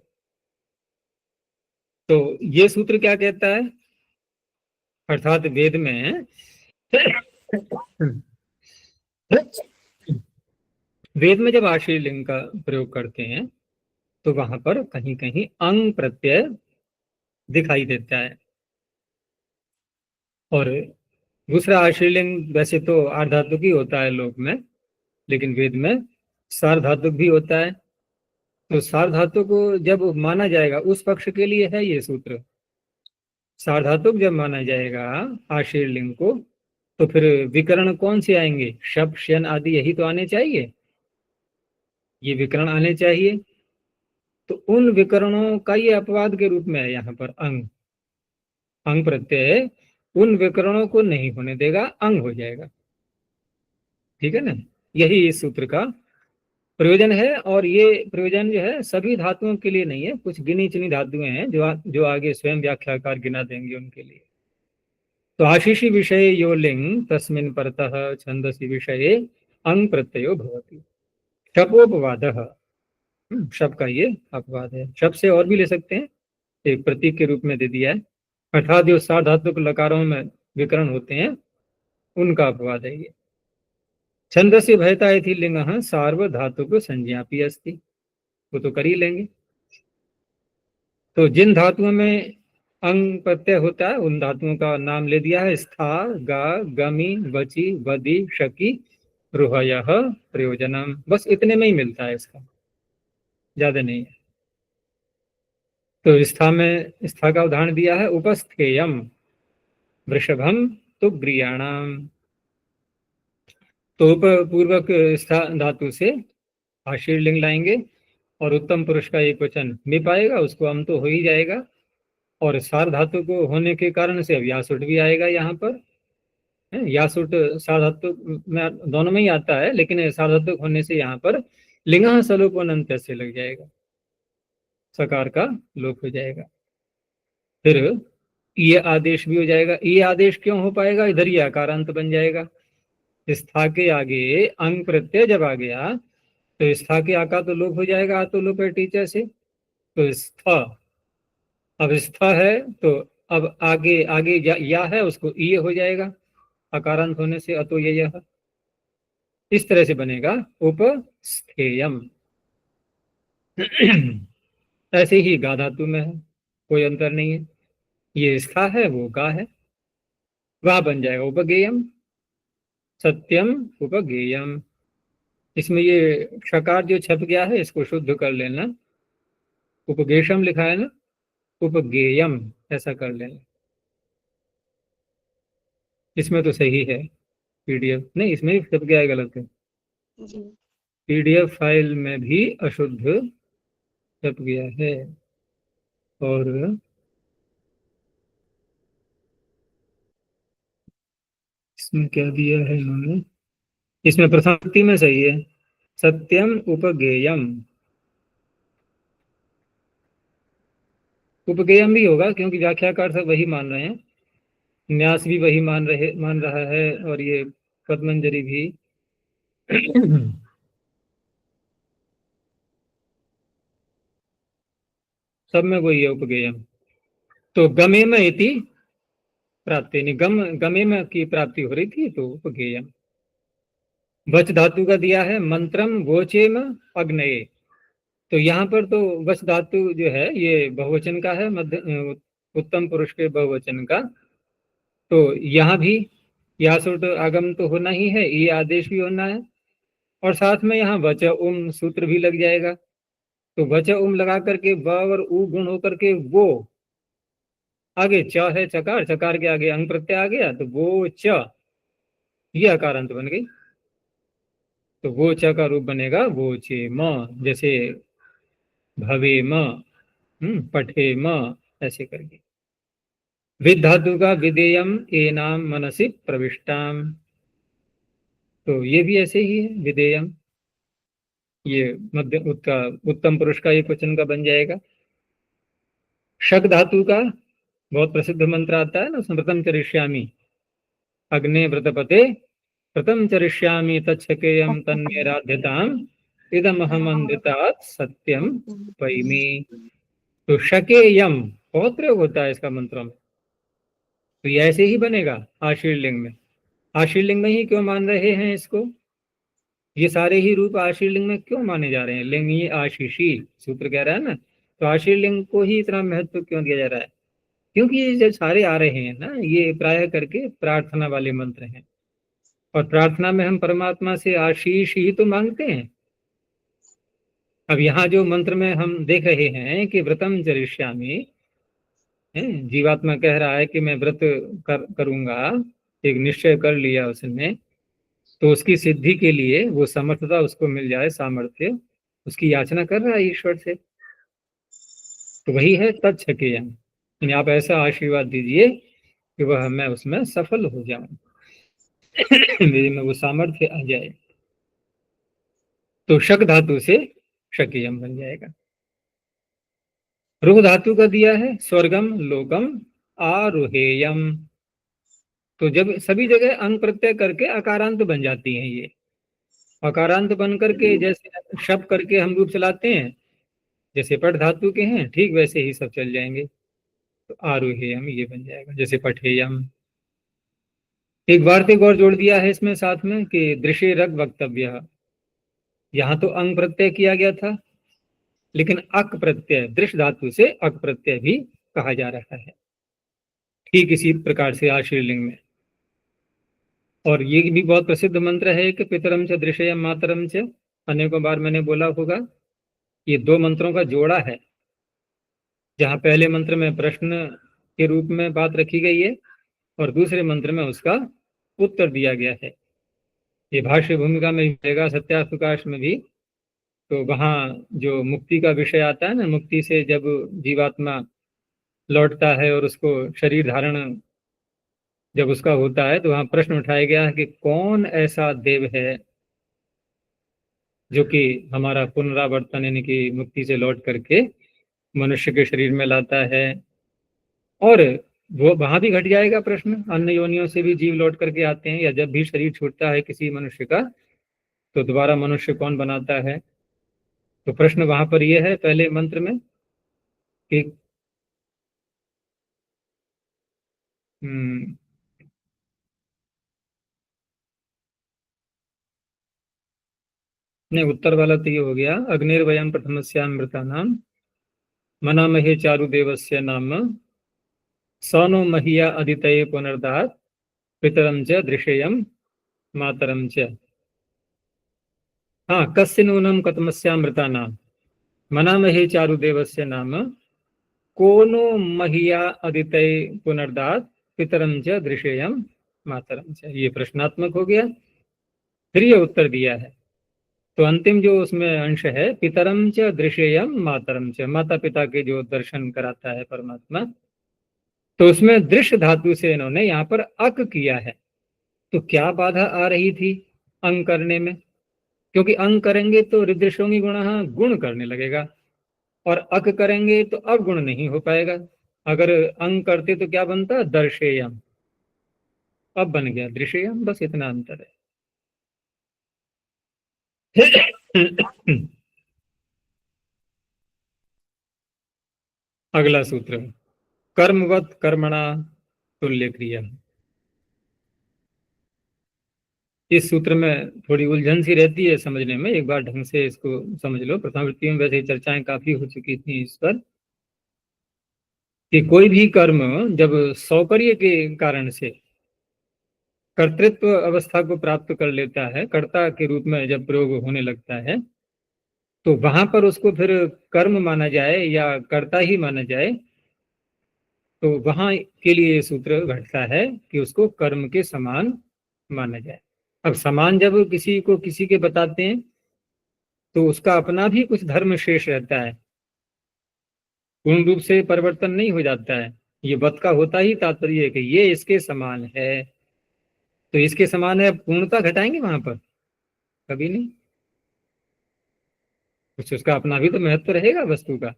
तो ये सूत्र क्या कहता है, अर्थात वेद में वेद में जब आश्रय लिंग का प्रयोग करते हैं तो वहां पर कहीं कहीं अंग प्रत्यय दिखाई देता है। और दूसरा आश्रय लिंग वैसे तो आर्धातुक ही होता है लोक में, लेकिन वेद में सार्वधातुक भी होता है। तो सार्वधातुक को जब माना जाएगा उस पक्ष के लिए है ये सूत्र। सार्वधातुक जब माना जाएगा आश्रय लिंग को, तो फिर विकरण कौन से आएंगे, शप शन आदि यही तो आने चाहिए, ये विकरण आने चाहिए। तो उन विकरणों का ये अपवाद के रूप में है यहाँ पर अंग। अंग प्रत्यय उन विकरणों को नहीं होने देगा, अंग हो जाएगा। ठीक है ना, यही इस सूत्र का प्रयोजन है। और ये प्रयोजन जो है सभी धातुओं के लिए नहीं है, कुछ गिनी चुनी धातुएं हैं जो आगे स्वयं व्याख्याकार गिना देंगे उनके लिए। तो आशीषी विषय यो लिंग तस्मिन् परतः छंदसी विषये अंग प्रत्ययो भवति। शपोपवादः, शप का ये अपवाद है। शप से और भी ले सकते हैं, एक प्रतीक के रूप में दे दिया है, अर्थात जो सार्वधातुक लकारों में विकरण होते हैं उनका अपवाद है ये। छंदस्य भयता इति लिंगः सार्वधातुक संज्ञापि अस्ति, वो तो कर ही लेंगे। तो जिन धातुओं में अंग प्रत्यय होता है उन धातुओं का नाम ले दिया है, स्था, गा, गमी, वची, वदि, शकी, रुहयः, प्रयोजनम। बस इतने में ही मिलता है इसका, ज्यादा नहीं है। तो स्था का उदाहरण दिया है, उपस्थेयम वृषभम तो ग्रियाणाम। तो पूर्वक स्था धातु से आशीर लिंग लाएंगे, और उत्तम पुरुष का एक वचन मिप आएगा, उसको हम तो हो ही जाएगा। और सार धातु को होने के कारण से अब यासुट भी आएगा यहाँ पर। यासुट सार धातु में दोनों में ही आता है, लेकिन सार धातु होने से यहाँ पर लिंग सलोपनंत से लग जाएगा, सकार का लोप हो जाएगा। फिर ये आदेश भी हो जाएगा। ये आदेश क्यों हो पाएगा, इधर ही आकारांत बन जाएगा। स्था के आगे अंग प्रत्यय जब आ गया तो स्था के आका तो लोप हो जाएगा, आ तो लोप है टीचर से। तो स्था, अब स्था है तो अब आगे आगे या है उसको ये हो जाएगा, अकारांत होने से अतो ये यह। इस तरह से बनेगा उपस्थेयम। ऐसे ही गा धातु में है, कोई अंतर नहीं है। ये स्था है वो गा है, वह बन जाएगा उपगेयम, सत्यम उपगेयम। इसमें ये शकार जो छप गया है इसको शुद्ध कर लेना, उपगेशम लिखा है ना, उपगेयम ऐसा कर लेना। इसमें तो सही है, पीडीएफ नहीं, इसमें ही छप गया है, गलत है। जी। पीडीएफ फाइल में भी अशुद्ध छप गया है। और इसमें क्या दिया है इन्होंने, इसमें प्रथम पंक्ति में सही है, सत्यम उपगेयम। उपगेयम भी होगा क्योंकि व्याख्याकार सब वही मान रहे हैं, न्यास भी वही मान रहा है, और ये पद्मंजरी भी। सब में वही है उपगेयम। तो गमेम इति प्राप्ति, नहीं गम गमेम की प्राप्ति हो रही थी, तो उपगेयम। वच धातु का दिया है मंत्रम वोचेम अग्नये। तो यहाँ पर तो वच धातु जो है ये बहुवचन का है, मध्य उत्तम पुरुष के बहुवचन का। तो यहाँ भी यासुट आगम तो होना ही है, ये आदेश भी होना है, और साथ में यहाँ वच उम सूत्र भी लग जाएगा। तो वच उम लगा करके व और उ गुण होकर के वो, आगे च है चकार, चकार के आगे अंग प्रत्यय आ गया, तो वो च, ये अकारांत बन गई। तो वो च का रूप बनेगा वो चे म, जैसे भवे म, पठे म, ऐसे करके। विद धातु का विदेयम एनाम मनसि प्रविष्टाम, तो ये भी ऐसे ही है विदेयम, ये मध्य उत्का उत्तम पुरुष का एक वचन का बन जाएगा। शक धातु का बहुत प्रसिद्ध मंत्र आता है ना, स्मृतम चरिष्यामि अग्ने व्रतपते व्रतम चरिष्यामि तच्छकेयम तन्मे राध्यताम इदमहम अंधितात् सत्यम पैमी। तो शकेयम बहुत प्रयोग होता है इसका मंत्रों में, तो ये ऐसे ही बनेगा आशीर्लिंग में। आशीर्लिंग में ही क्यों मान रहे हैं इसको, ये सारे ही रूप आशीर्लिंग में क्यों माने जा रहे हैं, लिंग ये आशीषी सूत्र कह रहा है ना, तो आशीर्लिंग को ही इतना महत्व क्यों दिया जा रहा है, क्योंकि ये जो सारे आ रहे हैं ना, ये प्रायः करके प्रार्थना वाले मंत्र हैं, और प्रार्थना में हम परमात्मा से आशीष ही तो मांगते हैं। अब यहाँ जो मंत्र में हम देख रहे हैं कि व्रतम चरिष्यामि, जीवात्मा कह रहा है कि मैं व्रत करूंगा, एक निश्चय कर लिया उसने, तो उसकी सिद्धि के लिए वो समर्थता उसको मिल जाए, सामर्थ्य, उसकी याचना कर रहा है ईश्वर से। तो वही है तच्छकेयम, यानी आप ऐसा आशीर्वाद दीजिए कि वह मैं उसमें सफल हो जाऊं, मेरे में वो सामर्थ्य आ जाए। तो शक धातु से शकीयम बन जाएगा। रुह धातु का दिया है स्वर्गम लोकम आरुहेयम, तो जब सभी जगह अंग प्रत्यय करके अकारांत बन जाती हैं, ये अकारांत बन करके जैसे शब करके हम रूप चलाते हैं, जैसे पठ धातु के हैं ठीक वैसे ही सब चल जाएंगे। तो आरुहेयम ये बन जाएगा, जैसे पठेयम। एक वार्तिक और जोड़ दिया है इसमें साथ में कि दृश्य रग वक्तव्य, यहाँ तो अंग प्रत्यय किया गया था, लेकिन अक प्रत्यय दृश्य धातु से अक प्रत्यय भी कहा जा रहा है, ठीक इसी प्रकार से आशीर्लिंग में। और ये भी बहुत प्रसिद्ध मंत्र है कि पितरम च दृश्यम मातरम च, अनेकों बार मैंने बोला होगा। ये दो मंत्रों का जोड़ा है, जहाँ पहले मंत्र में प्रश्न के रूप में बात रखी गई है और दूसरे मंत्र में उसका उत्तर दिया गया है। ये भाष्य भूमिका में भी मिलेगा, सत्याप्रकाश में भी। तो वहाँ जो मुक्ति का विषय आता है ना, मुक्ति से जब जीवात्मा लौटता है और उसको शरीर धारण जब उसका होता है, तो वहाँ प्रश्न उठाया गया है कि कौन ऐसा देव है जो कि हमारा पुनरावर्तन यानी कि मुक्ति से लौट करके मनुष्य के शरीर में लाता है। और वो वहां भी घट जाएगा प्रश्न, अन्य योनियों से भी जीव लौट करके आते हैं, या जब भी शरीर छूटता है किसी मनुष्य का तो दोबारा मनुष्य कौन बनाता है। तो प्रश्न वहां पर यह है पहले मंत्र में कि नहीं, उत्तर वाला तो ये हो गया, अग्निर्वयम प्रथमस्यामृता नाम मनामहे चारुदेवस्य नाम सौनो महिया अदितये पुनर्दात पितरम च दृश्यम मातरम च। हाँ, कस्य नूनम कतमस्यामृता नाम मनामहे चारुदेवस्य नाम कोनो महिया अदितये पुनर्दात पितरम च दृश्यम मातरम च। ये प्रश्नात्मक हो गया, फिर ये उत्तर दिया है। तो अंतिम जो उसमें अंश है पितरम च दृश्यम मातरम च, माता पिता के जो दर्शन कराता है परमात्मा, तो उसमें दृश्य धातु से इन्होंने यहाँ पर अक किया है। तो क्या बाधा आ रही थी अंग करने में, क्योंकि अंग करेंगे तो ऋदृशोंगी गुण गुण करने लगेगा, और अक करेंगे तो अवगुण नहीं हो पाएगा। अगर अंग करते तो क्या बनता दर्शेयम, अब बन गया दृश्यम, बस इतना अंतर है। अगला सूत्र कर्मवत कर्मणा तुल्य क्रिया। इस सूत्र में थोड़ी उलझन सी रहती है समझने में, एक बार ढंग से इसको समझ लो। प्रथमावृत्ति में वैसे चर्चाएं काफी हो चुकी थी इस पर कि कोई भी कर्म जब सौकर्य के कारण से कर्तृत्व अवस्था को प्राप्त कर लेता है, कर्ता के रूप में जब प्रयोग होने लगता है, तो वहां पर उसको फिर कर्म माना जाए या कर्ता ही माना जाए, तो वहां के लिए ये सूत्र घटता है कि उसको कर्म के समान माना जाए। अब समान जब किसी को किसी के बताते हैं तो उसका अपना भी कुछ धर्म शेष रहता है, पूर्ण रूप से परिवर्तन नहीं हो जाता है। ये बत का होता ही तात्पर्य है कि ये इसके समान है, तो इसके समान है, पूर्णता घटाएंगे वहां पर? कभी नहीं। कुछ उसका अपना भी तो महत्व रहेगा वस्तु का,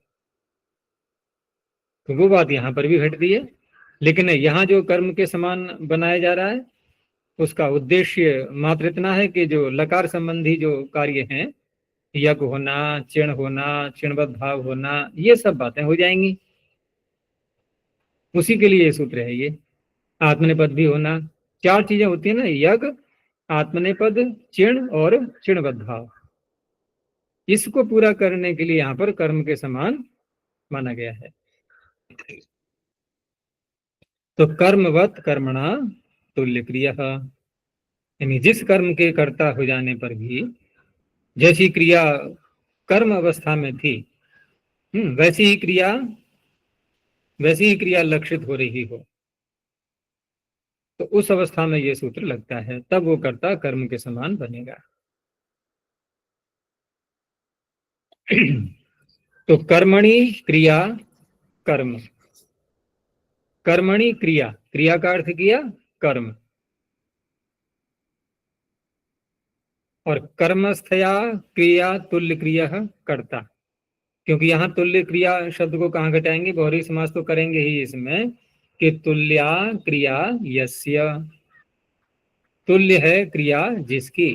तो वो बात यहाँ पर भी घटती है। लेकिन यहाँ जो कर्म के समान बनाया जा रहा है उसका उद्देश्य मात्र इतना है कि जो लकार संबंधी जो कार्य हैं, यज्ञ होना, चिण होना, चिणवत भाव होना, ये सब बातें हो जाएंगी, उसी के लिए ये सूत्र है। ये आत्मनेपद भी होना, चार चीजें होती है ना, यज्ञ, आत्मनेपद, चिण और चिणवत भाव, इसको पूरा करने के लिए यहाँ पर कर्म के समान माना गया है। तो कर्मवत कर्मणा तुल्य क्रिया, यानी जिस कर्म के कर्ता हो जाने पर भी जैसी क्रिया कर्म अवस्था में थी, वैसी ही क्रिया लक्षित हो रही हो, तो उस अवस्था में ये सूत्र लगता है, तब वो कर्ता कर्म के समान बनेगा। तो कर्मणि क्रिया कर्म, कर्मणि क्रिया, क्रिया का अर्थ किया कर्म, और कर्मस्थया क्रिया तुल्य क्रिया कर्ता, क्योंकि यहाँ तुल्य क्रिया शब्द को कहाँ घटाएंगे, बहुरी समास तो करेंगे ही इसमें कि तुल्या क्रिया यस्य, तुल्य है क्रिया जिसकी,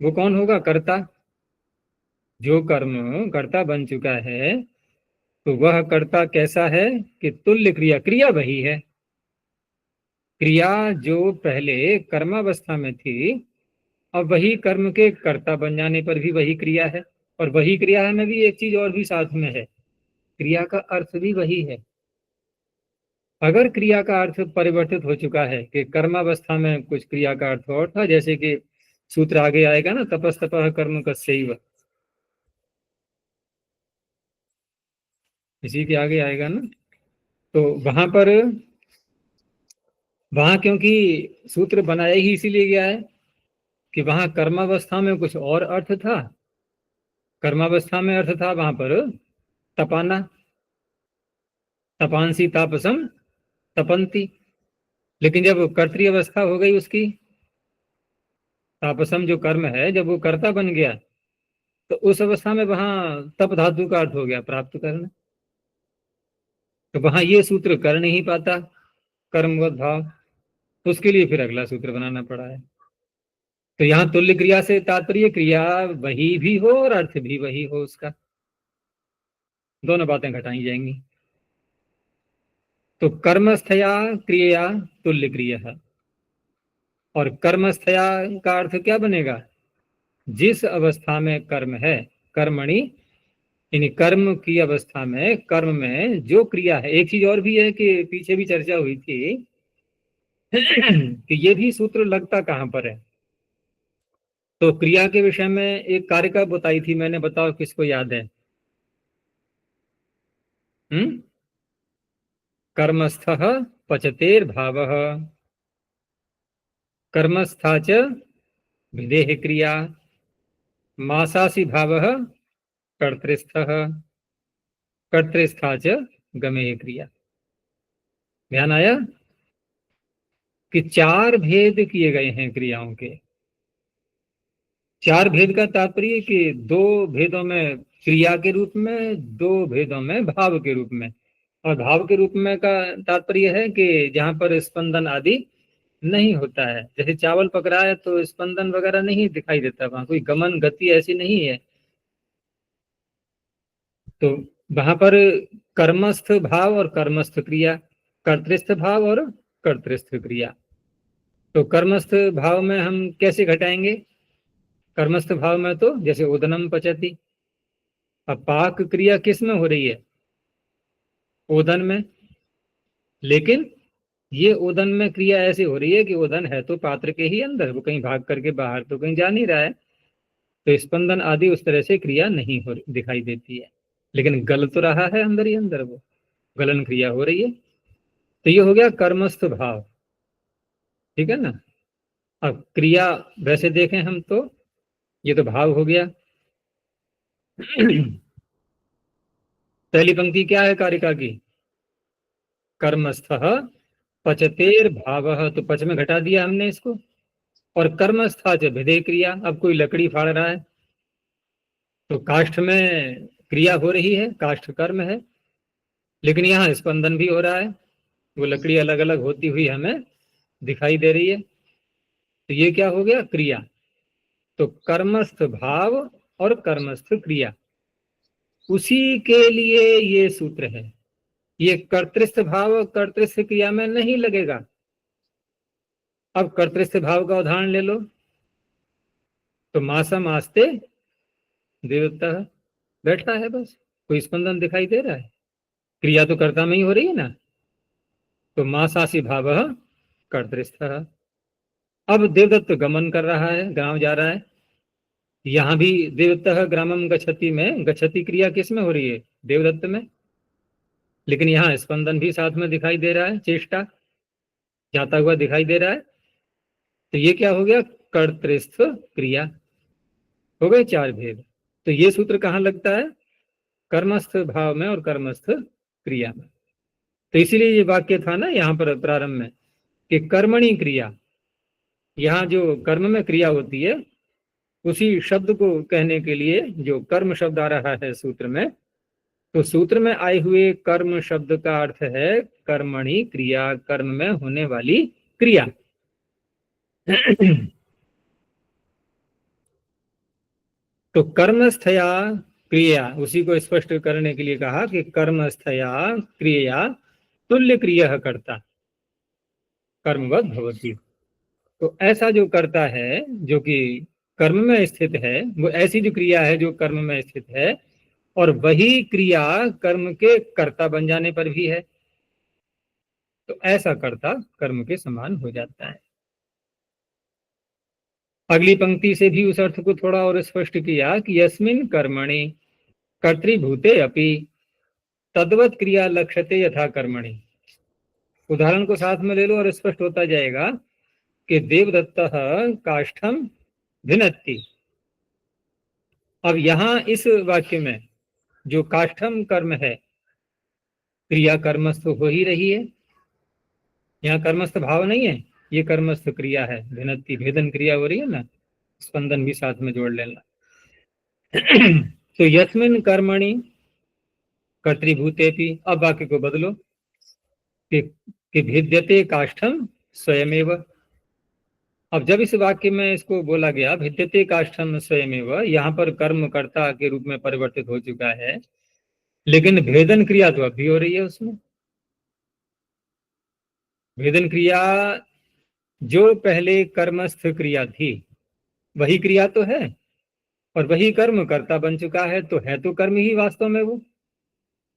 वो कौन होगा? कर्ता। जो कर्म कर्ता बन चुका है तो वह कर्ता कैसा है कि तुल्य क्रिया, क्रिया वही है, क्रिया जो पहले कर्मावस्था में थी अब वही कर्म के कर्ता बन जाने पर भी वही क्रिया है। और वही क्रिया है में भी एक चीज और भी साथ में है, क्रिया का अर्थ भी वही है। अगर क्रिया का अर्थ परिवर्तित हो चुका है कि कर्मावस्था में कुछ क्रिया का अर्थ और था, जैसे कि सूत्र आगे आएगा ना, तपस्तपः कर्म कस्यैव, इसी के आगे आएगा ना, तो वहां क्योंकि सूत्र बनाया ही इसीलिए गया है कि वहां कर्मावस्था में कुछ और अर्थ था, कर्मावस्था में अर्थ था वहां पर तपाना, तपांसी तापसम तपंती, लेकिन जब कर्तृ अवस्था हो गई उसकी, तापसम जो कर्म है जब वो कर्ता बन गया, तो उस अवस्था में वहां तप धातु का अर्थ हो गया प्राप्त करना, तो वहां ये सूत्र कर नहीं पाता कर्मवत भाव, उसके लिए फिर अगला सूत्र बनाना पड़ा है। तो यहाँ तुल्य क्रिया से तात्पर्य क्रिया वही भी हो और अर्थ भी वही हो, उसका दोनों बातें घटाई जाएंगी। तो कर्मस्थया क्रिया तुल्य क्रिया, और कर्मस्थया का अर्थ क्या बनेगा? जिस अवस्था में कर्म है, कर्मणि, यानी कर्म की अवस्था में, कर्म में जो क्रिया है। एक चीज और भी है कि पीछे भी चर्चा हुई थी कि ये भी सूत्र लगता कहां पर है, तो क्रिया के विषय में एक कार्य का बताई थी मैंने, बताओ किसको याद है? कर्मस्थः पचतेर्भावः, कर्मस्था च विदेह क्रिया, मासासी भावः कर्तृस्थः, कर्तृस्था च गमेह क्रिया। ध्यान आया कि चार भेद किए गए हैं क्रियाओं के। चार भेद का तात्पर्य कि दो भेदों में क्रिया के रूप में, दो भेदों में भाव के रूप में। और भाव के रूप में का तात्पर्य है कि जहां पर स्पंदन आदि नहीं होता है, जैसे चावल पक रहा है तो स्पंदन वगैरह नहीं दिखाई देता, वहां कोई गमन गति ऐसी नहीं है, तो वहां पर कर्मस्थ भाव और कर्मस्थ क्रिया, कर्तृस्थ भाव और कर्तृस्थ क्रिया। तो कर्मस्थ भाव में हम कैसे घटाएंगे? कर्मस्थ भाव में तो जैसे उदनम पचती, अब पाक क्रिया किस में हो रही है? ओदन में। लेकिन ये ओदन में क्रिया ऐसी हो रही है कि ओदन है तो पात्र के ही अंदर, वो कहीं भाग करके बाहर तो कहीं जा नहीं रहा है। तो स्पंदन आदि उस तरह से क्रिया नहीं हो दिखाई देती है, लेकिन गल तो रहा है अंदर ही अंदर, वो गलन क्रिया हो रही है। तो ये हो गया कर्मस्थ भाव, ठीक है ना। अब क्रिया वैसे देखें हम तो ये तो भाव हो गया। पहली पंक्ति क्या है कारिका की? कर्मस्थः पचतेर भाव, तो पच में घटा दिया हमने इसको। और कर्मस्था च भिदे क्रिया, अब कोई लकड़ी फाड़ रहा है तो काष्ठ में क्रिया हो रही है, काष्ठ कर्म है, लेकिन यहाँ स्पंदन भी हो रहा है, वो लकड़ी अलग अलग होती हुई हमें दिखाई दे रही है। तो ये क्या हो गया? क्रिया। तो कर्मस्थ भाव और कर्मस्थ क्रिया, उसी के लिए ये सूत्र है। ये कर्तृस्थ भाव कर्तृस्थ क्रिया में नहीं लगेगा। अब कर्तृस्थ भाव का उदाहरण ले लो, तो मासम आस्ते देवता बैठा है, बस कोई स्पंदन दिखाई दे रहा है, क्रिया तो कर्ता में ही हो रही है ना। तो मासासी भाव कर्तृस्थ। अब देवदत्त गमन कर रहा है, गांव जा रहा है। यहां भी देवदत्त ग्रामम गच्छति में गच्छति क्रिया किस में हो रही है? देवदत्त में। लेकिन यहाँ स्पंदन भी साथ में दिखाई दे रहा है, चेष्टा जाता हुआ दिखाई दे रहा है। तो ये क्या हो गया? कर्तृस्थ क्रिया। हो गए चार भेद। तो ये सूत्र कहाँ लगता है? कर्मस्थ भाव में और कर्मस्थ क्रिया में। तो इसीलिए ये वाक्य था ना यहाँ पर प्रारंभ में कि कर्मणि क्रिया, यहाँ जो कर्म में क्रिया होती है उसी शब्द को कहने के लिए जो कर्म शब्द आ रहा है सूत्र में, तो सूत्र में आए हुए कर्म शब्द का अर्थ है कर्मणि क्रिया, कर्म में होने वाली क्रिया। तो कर्मस्थया क्रिया, उसी को स्पष्ट करने के लिए कहा कि कर्मस्थया क्रिया तुल्य क्रिया करता कर्मवत भवति। तो ऐसा जो करता है जो कि कर्म में स्थित है, वो ऐसी जो क्रिया है जो कर्म में स्थित है, और वही क्रिया कर्म के कर्ता बन जाने पर भी है, तो ऐसा कर्ता कर्म के समान हो जाता है। अगली पंक्ति से भी उस अर्थ को थोड़ा और स्पष्ट किया कि यस्मिन कर्मणि कर्तृभूते अपि तद्वत क्रिया लक्ष्यते यथा कर्मणि। उदाहरण को साथ में ले लो और स्पष्ट होता जाएगा कि देवदत्त काष्ठम भिनत्ति। अब यहां इस वाक्य में जो काष्ठम कर्म है, क्रिया कर्मस्थ हो ही रही है, यहाँ कर्मस्थ भाव नहीं है, ये कर्मस्थ क्रिया है, भिनत्ति भेदन क्रिया हो रही है ना, स्पंदन भी साथ में जोड़ लेना। तो यस्मिन कर्मणि कर्तृभूतेपि, अब वाक्य को बदलो कि भिद्यते काष्ठम स्वयमेव। अब जब इस वाक्य में इसको बोला गया भिद्यते काष्ठम स्वयमेव, यहाँ पर कर्म कर्ता के रूप में परिवर्तित हो चुका है, लेकिन भेदन क्रिया तो अब भी हो रही है उसमें। भेदन क्रिया जो पहले कर्मस्थ क्रिया थी वही क्रिया तो है, और वही कर्म कर्ता बन चुका है, तो है तो कर्म ही वास्तव में वो।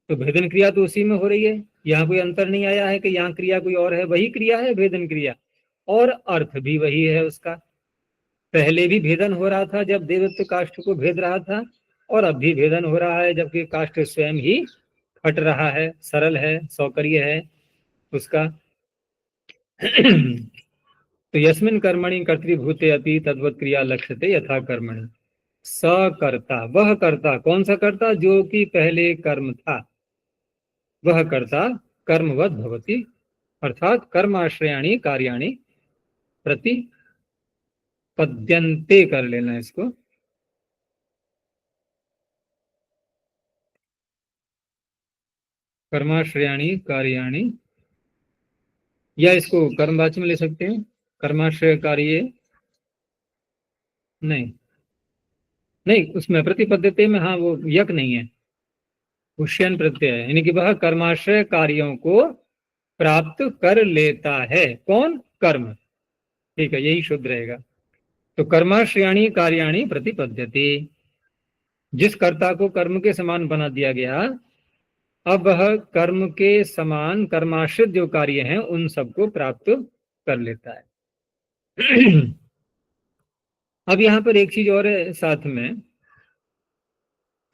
तो भेदन क्रिया तो उसी में हो रही है, यहाँ कोई अंतर नहीं आया है कि यहाँ क्रिया कोई और है, वही क्रिया है भेदन क्रिया, और अर्थ भी वही है उसका। पहले भी भेदन हो रहा था जब देवदत्त काष्ठ को भेद रहा था, और अब भी भेदन हो रहा है जबकि काष्ठ स्वयं ही हट रहा है, सरल है, सौकर्य है उसका। तो यस्मिन कर्मणि कर्तृभूते अपि तद्वत क्रिया लक्ष्यते यथा कर्मणि। सकर्ता, वह कर्ता, कौन सा कर्ता? जो कि पहले कर्म था, वह कर्ता कर्मवत भवति, अर्थात कर्माश्रयाणि कार्याणि प्रतिपद्यन्ते कर लेना इसको। कर्माश्रयाणि कार्याणि, या इसको कर्मवाची में ले सकते हैं, कर्माश्रय कार्य, नहीं नहीं, उसमें प्रतिपद्यते में हाँ वो यक नहीं है, पुष्यन प्रत्यय है, यानी कि वह कर्माश्रय कार्यों को प्राप्त कर लेता है। कौन? कर्म। ठीक है, यही शुद्ध रहेगा। तो कर्माश्रयाणी कार्याणी प्रतिपद्यते, जिस कर्ता को कर्म के समान बना दिया गया, अब वह कर्म के समान कर्माश्रित जो कार्य हैं उन सबको प्राप्त कर लेता है। अब यहाँ पर एक चीज और है साथ में,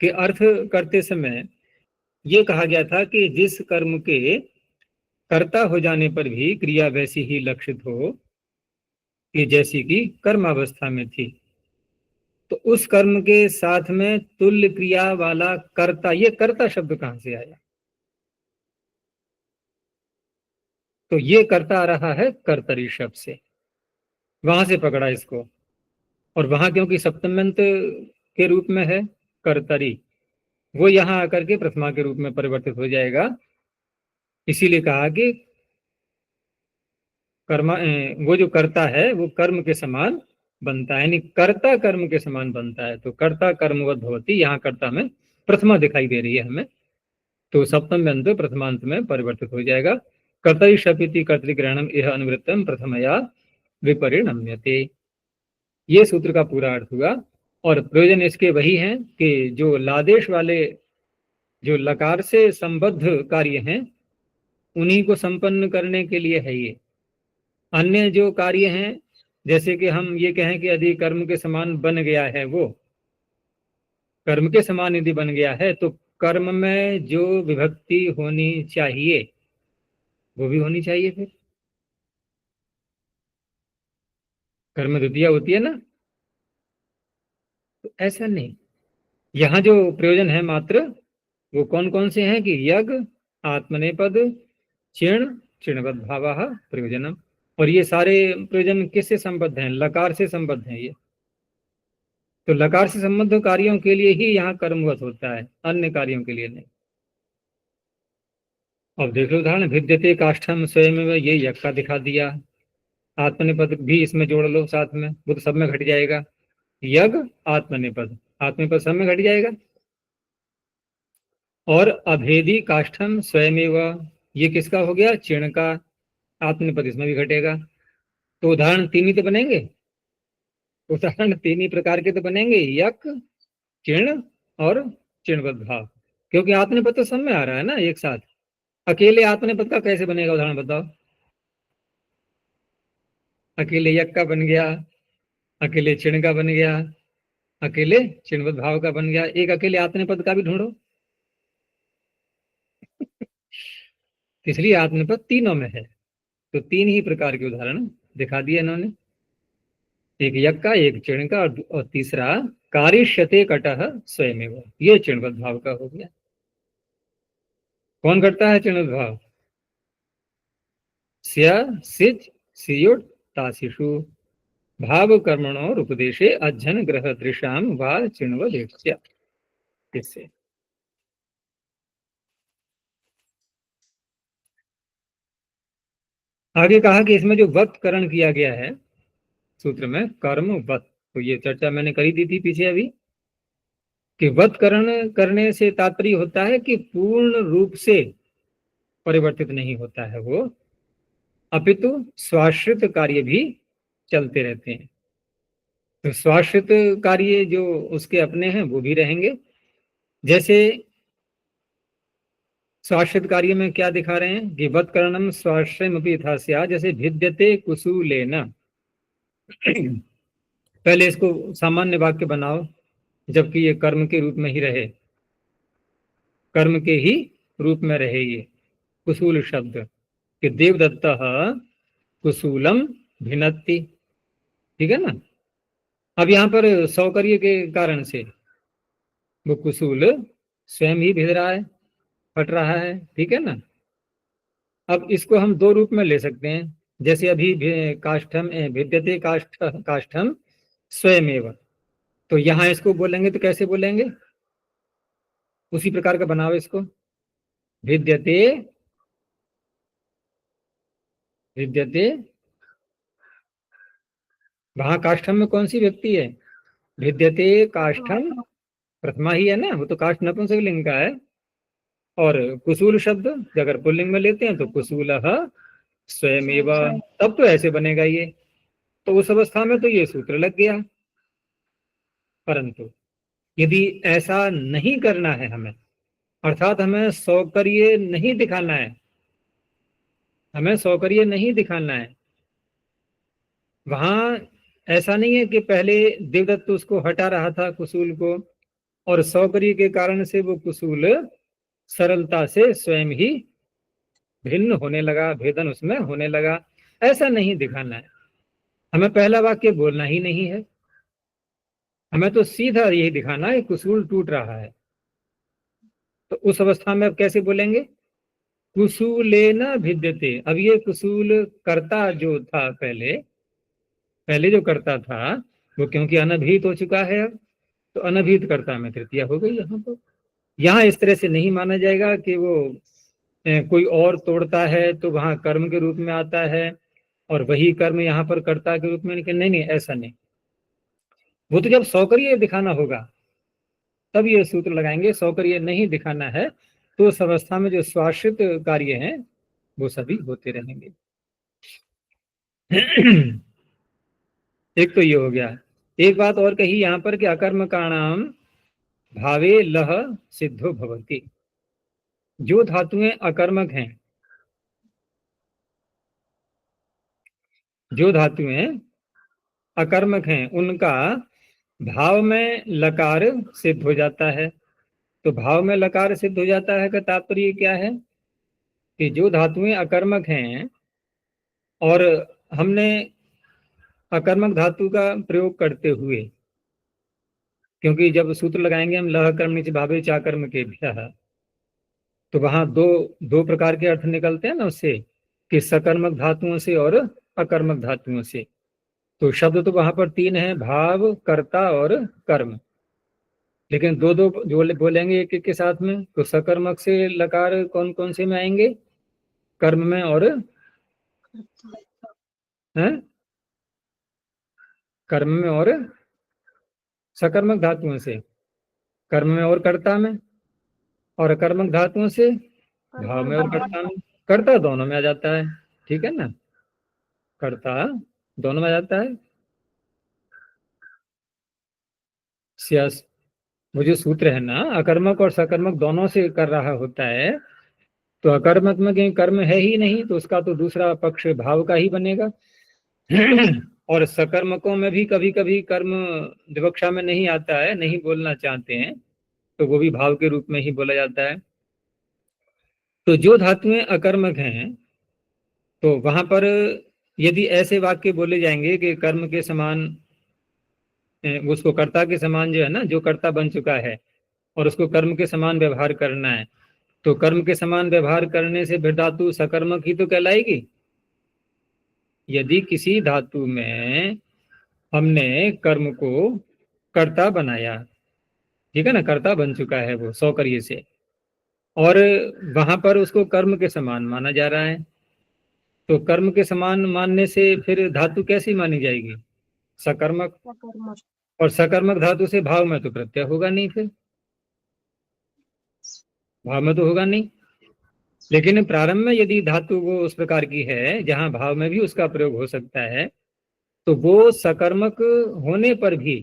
कि अर्थ करते समय ये कहा गया था कि जिस कर्म के कर्ता हो जाने पर भी क्रिया वैसी ही लक्षित हो कि जैसी कि कर्मावस्था में थी, तो उस कर्म के साथ में तुल्य क्रिया वाला कर्ता, ये कर्ता शब्द कहां से आया? तो ये कर्ता आ रहा है कर्तरी शब्द से, वहां से पकड़ा इसको। और वहां क्योंकि सप्तम्यंत के रूप में है कर्तरी, वो यहां आकर के प्रथमा के रूप में परिवर्तित हो जाएगा। इसीलिए कहा कि कर्मा वो जो कर्ता है वो कर्म के समान बनता है, यानी कर्ता कर्म के समान बनता है। तो कर्ता कर्मवत भवति, यहाँ कर्ता में प्रथमा दिखाई दे रही है हमें, तो सप्तम व्यंत प्रथमांत में परिवर्तित हो जाएगा। कर्तरी शपिति कर्तृग्रहणम यह अनुवृत्तम प्रथमया विपरिणम्यते, ये सूत्र का पूरा अर्थ हुआ। और प्रयोजन इसके वही है कि जो लादेश वाले, जो लकार से संबद्ध कार्य हैं, उन्हीं को संपन्न करने के लिए है ये। अन्य जो कार्य हैं, जैसे कि हम ये कहें कि यदि कर्म के समान बन गया है, वो कर्म के समान यदि बन गया है, तो कर्म में जो विभक्ति होनी चाहिए वो भी होनी चाहिए। फिर कर्म द्वितीया होती है ना, तो ऐसा नहीं। यहाँ जो प्रयोजन है मात्र, वो कौन कौन से हैं कि यज्ञ, आत्मनेपद, चिण, चिणवद भावः प्रयोजनम। और ये सारे प्रयोजन किससे संबद्ध हैं? लकार से संबद्ध हैं ये। तो लकार से संबद्ध कार्यों के लिए ही यहाँ कर्मवत होता है, अन्य कार्यों के लिए नहीं। अब देख लो उदाहरण, भिद्यते काष्ठम स्वयं, ये यज्ञ का दिखा दिया। आत्मनिपद भी इसमें जोड़ लो साथ में, वो तो सब में घट जाएगा। यज्ञ आत्मनिपद, आत्मनिपद सब में घट जाएगा। और अभेदी काष्ठम स्वयमेव, ये किसका हो गया? चिण का, आत्मनिपद इसमें भी घटेगा। तो उदाहरण तीन ही तो बनेंगे, उदाहरण तीन ही प्रकार के तो बनेंगे, यक, चिण और चिणवद भाव। क्योंकि आत्मनिपद तो सब में आ रहा है ना एक साथ। अकेले आत्मनिपद का कैसे बनेगा? उदाहरण बताओ। अकेले यक का बन गया, अकेले चिण का बन गया, अकेले चिणवद भाव का बन गया, एक अकेले आत्मनिपद का भी ढूंढो। इसलिए आत्मनिपद तीनों में है। तो तीन ही प्रकार के उदाहरण दिखा दिए इन्होंने, एक यक का, एक चिण का, और तीसरा कारिष्यते कटः स्वयमेव, ये चिणवद भाव का हो गया। कौन करता है चिणवद भाव? स्या सिज सियुट तासिषु भाव कर्मणोर उपदेशे अज्जन ग्रह दृशाम वा चिणवदेक्ष्य। इससे आगे कहा कि इसमें जो वत करण किया गया है सूत्र में, कर्म वत, तो ये चर्चा मैंने करी दी थी पीछे अभी, कि वत करण करने से तात्पर्य होता है कि पूर्ण रूप से परिवर्तित नहीं होता है वो, अपितु स्वाश्रित कार्य भी चलते रहते हैं। तो स्वाश्रित कार्य जो उसके अपने हैं वो भी रहेंगे। जैसे स्वाश्रित कार्य में क्या दिखा रहे हैं कि वत करणम स्वाश्रयमपि यथा स्यात्, जैसे भिद्यते कुसूलेन। पहले इसको सामान्य वाक्य बनाओ, जबकि ये कर्म के रूप में ही रहे, कर्म के ही रूप में रहे ये कुसूल शब्द, कि देवदत्त कुसूलम भिनत्ति। ठीक है ना। अब यहाँ पर सौकर्य के कारण से वो कुसूल स्वयं ही भिद रहा है, फट रहा है। ठीक है ना। अब इसको हम दो रूप में ले सकते हैं, जैसे अभी काष्ठम भिद्यते काष्ठम स्वयमेव, तो यहाँ इसको बोलेंगे तो कैसे बोलेंगे? उसी प्रकार का बनाओ इसको, भिद्यते भिद्यते। वहां काष्ठम में कौन सी व्यक्ति है? भिद्यते काष्ठम प्रथमा ही है ना, वो तो काष्ठ नपुंसकलिंग का है। और कुसूल शब्द अगर पुल्लिंग में लेते हैं तो कुसूलः स्वयमेव, तब तो ऐसे बनेगा ये। तो उस अवस्था में तो ये सूत्र लग गया। परंतु यदि ऐसा नहीं करना है हमें, अर्थात हमें सौकर्य नहीं दिखाना है, हमें सौकर्य नहीं दिखाना है, वहां ऐसा नहीं है कि पहले देवदत्त उसको हटा रहा था कुसूल को, और सौकर्य के कारण से वो कुसूल सरलता से स्वयं ही भिन्न होने लगा, भेदन उसमें होने लगा। ऐसा नहीं दिखाना है, हमें पहला वाक्य बोलना ही नहीं है, हमें तो सीधा यही दिखाना है कुसूल टूट रहा है। तो उस अवस्था में अब कैसे बोलेंगे? कुसूलेन भिद्यते। अब ये कुसूल कर्ता जो था, पहले पहले जो कर्ता था वो क्योंकि अनभिहित हो चुका है अब, तो अनभिहित कर्ता में तृतीया हो गई यहाँ पर। यहाँ इस तरह से नहीं माना जाएगा कि वो कोई और तोड़ता है तो वहां कर्म के रूप में आता है और वही कर्म यहाँ पर कर्ता के रूप में, नहीं नहीं, ऐसा नहीं। वो तो जब सौकर्य दिखाना होगा तब ये सूत्र लगाएंगे, सौकर्य नहीं दिखाना है तो उस अवस्था में जो स्वाश्रित कार्य हैं वो सभी होते रहेंगे। एक तो ये हो गया। एक बात और कही यहाँ पर कि अकर्मकाणाम भावे लह सिद्धो भवति। जो धातुएं अकर्मक हैं, जो धातुएं अकर्मक हैं, उनका भाव में लकार सिद्ध हो जाता है। तो भाव में लकार सिद्ध हो जाता है का तात्पर्य क्या है कि जो धातुएं अकर्मक हैं और हमने अकर्मक धातु का प्रयोग करते हुए, क्योंकि जब सूत्र लगाएंगे हम लह कर्म नीचे भावे चाकर्म के भ्यः, तो वहां दो दो प्रकार के अर्थ निकलते हैं ना उससे, कि सकर्मक धातुओं से और अकर्मक धातुओं से। तो शब्द तो वहां पर तीन है, भाव, कर्ता और कर्म, लेकिन दो दो जो बोलेंगे एक एक के साथ में। तो सकर्मक से लकार कौन कौन से में आएंगे? कर्म में और हैं, कर्म में और सकर्मक धातुओं से, कर्म में और कर्ता में, और अकर्मक धातुओं से भाव में और कर्ता में। कर्ता दोनों में आ जाता है, ठीक है ना, कर्ता दोनों में आ जाता है। सियास वो जो सूत्र है ना, अकर्मक और सकर्मक दोनों से कर रहा होता है, तो अकर्मक में कहीं कर्म है ही नहीं, तो उसका तो दूसरा पक्ष भाव का ही बनेगा। और सकर्मकों में भी कभी कभी कर्म विवक्षा में नहीं आता है, नहीं बोलना चाहते हैं, तो वो भी भाव के रूप में ही बोला जाता है। तो जो धातुएं अकर्मक हैं, तो वहां पर यदि ऐसे वाक्य बोले जाएंगे कि कर्म के समान, उसको कर्ता के समान जो है ना, जो कर्ता बन चुका है और उसको कर्म के समान व्यवहार करना है, तो कर्म के समान व्यवहार करने से फिर धातु सकर्मक ही तो कहलाएगी। यदि किसी धातु में हमने कर्म को कर्ता बनाया, ठीक है ना, कर्ता बन चुका है वो सौकर्य से, और वहां पर उसको कर्म के समान माना जा रहा है, तो कर्म के समान मानने से फिर धातु कैसी मानी जाएगी? सकर्मक। और सकर्मक धातु से भाव में तो प्रत्यय होगा नहीं, फिर भाव में तो होगा नहीं। लेकिन प्रारंभ में यदि धातु वो उस प्रकार की है जहां भाव में भी उसका प्रयोग हो सकता है, तो वो सकर्मक होने पर भी,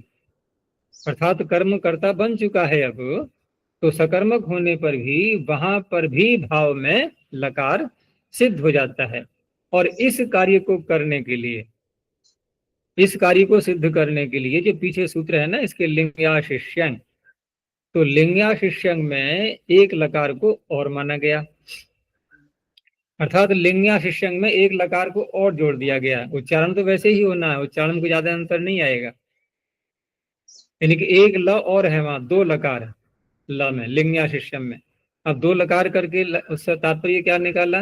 अर्थात कर्म कर्ता बन चुका है अब, तो सकर्मक होने पर भी वहां पर भी भाव में लकार सिद्ध हो जाता है। और इस कार्य को करने के लिए, इस कार्य को सिद्ध करने के लिए जो पीछे सूत्र है ना इसके, लिंग्या शिष्यंग, तो लिंग्या शिष्यंग में एक लकार को और माना गया, अर्थात लिंग्या शिष्यंग में एक लकार को और जोड़ दिया गया। उच्चारण तो वैसे ही होना है, उच्चारण को ज्यादा अंतर नहीं आएगा, यानी कि एक ल और है वहां, दो लकार ल में, लिंग्या शिष्यम में। अब दो लकार करके उसका तात्पर्य क्या निकाला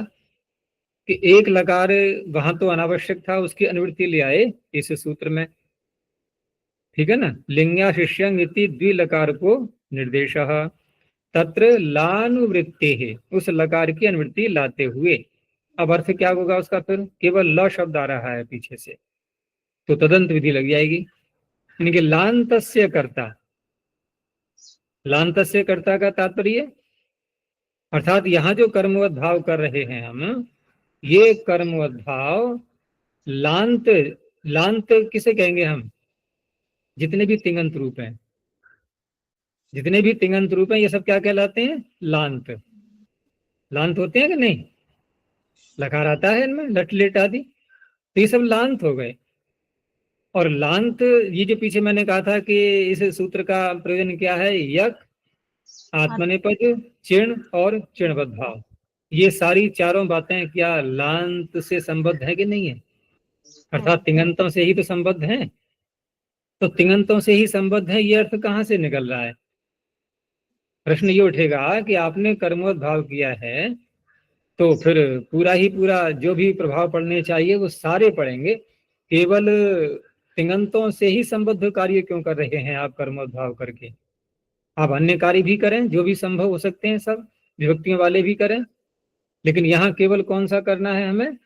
कि एक लकार वहां तो अनावश्यक था, उसकी अनुवृत्ति ले आए इस सूत्र में, ठीक है ना। लिंग्या शिष्यंग इति द्विलकार को निर्देश, तत्र लानुवृत्ति है, उस लकार की अनुवृत्ति लाते हुए। अब अर्थ क्या होगा उसका? फिर केवल ल शब्द आ रहा है पीछे से, तो तदंत विधि लग जाएगी, यानी कि लांतस्य कर्ता। लांतस्य कर्ता का तात्पर्य अर्थात यहाँ जो कर्मवत भाव कर रहे हैं हम, ये कर्मवत भाव लांत, लांत किसे कहेंगे हम? जितने भी तिङंत रूप हैं, जितने भी तिङंत रूप हैं, ये सब क्या कहलाते हैं? लांत। लांत होते हैं कि नहीं? लकार आता है इनमें, लट लेट आदि, तो ये सब लांत हो गए। और लांत, ये जो पीछे मैंने कहा था कि इस सूत्र का प्रयोजन क्या है, यक, आत्मनेपद, चिण और चिणबद्ध भाव, ये सारी चारों बातें क्या लांत से संबद्ध है कि नहीं है? अर्थात तिङंतों से ही तो संबद्ध है। तो तिङंतों से ही संबद्ध है, ये अर्थ कहाँ से निकल रहा है? प्रश्न ये उठेगा कि आपने कर्मवत भाव किया है, तो फिर पूरा ही पूरा जो भी प्रभाव पड़ने चाहिए वो सारे पड़ेंगे, केवल तिङंतों से ही संबद्ध कार्य क्यों कर रहे हैं आप कर्मवत भाव करके? आप अन्य कार्य भी करें जो भी संभव हो सकते हैं, सब विभक्तियों वाले भी करें, लेकिन यहाँ केवल कौन सा करना है हमें?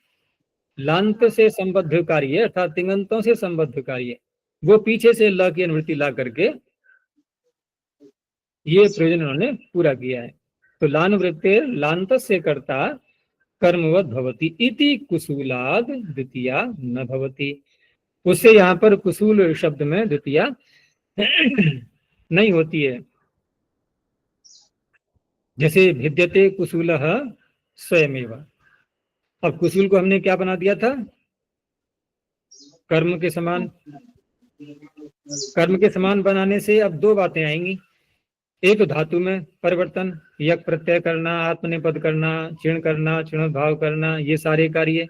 लांत से संबद्ध कार्य, अर्थात तिङंतों से संबद्ध कार्य, वो पीछे से ल की अनुवृत्ति ला करके ये प्रयोजन उन्होंने पूरा किया है। तो लान वृत्ते लांत से कर्ता कर्मवत भवति इति कुसूलाद द्वितीया न भवति। उससे यहाँ पर कुसूल शब्द में द्वितीया नहीं होती है। जैसे भिद्यते कुसूलः स्वयमेव, अब कुसूल को हमने क्या बना दिया था? कर्म के समान। कर्म के समान बनाने से अब दो बातें आएंगी, एक तो धातु में परिवर्तन, यक प्रत्यय करना, आत्मनेपद करना, चिण करना, चिण भाव करना, ये सारे कार्य।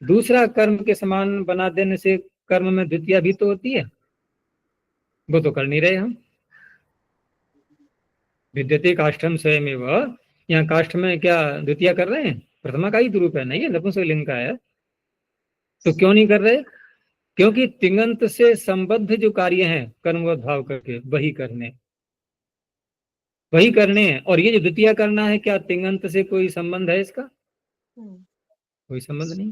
दूसरा, कर्म के समान बना देने से कर्म में द्वितीया भी तो होती है, वो तो कर नहीं रहे हम। विद्यते काष्ठम स्वयमेव, यहाँ काष्ठ में क्या द्वितीया कर रहे हैं? प्रथमा का ही तो रूप है, नहीं है, नपुंसकलिंग का है। तो क्यों नहीं कर रहे? क्योंकि तिङंत से संबद्ध जो कार्य हैं कर्मवत भाव करके वही करने हैं। और ये जो द्वितीय करना है, क्या तिङंत से कोई संबंध है इसका? कोई संबंध नहीं।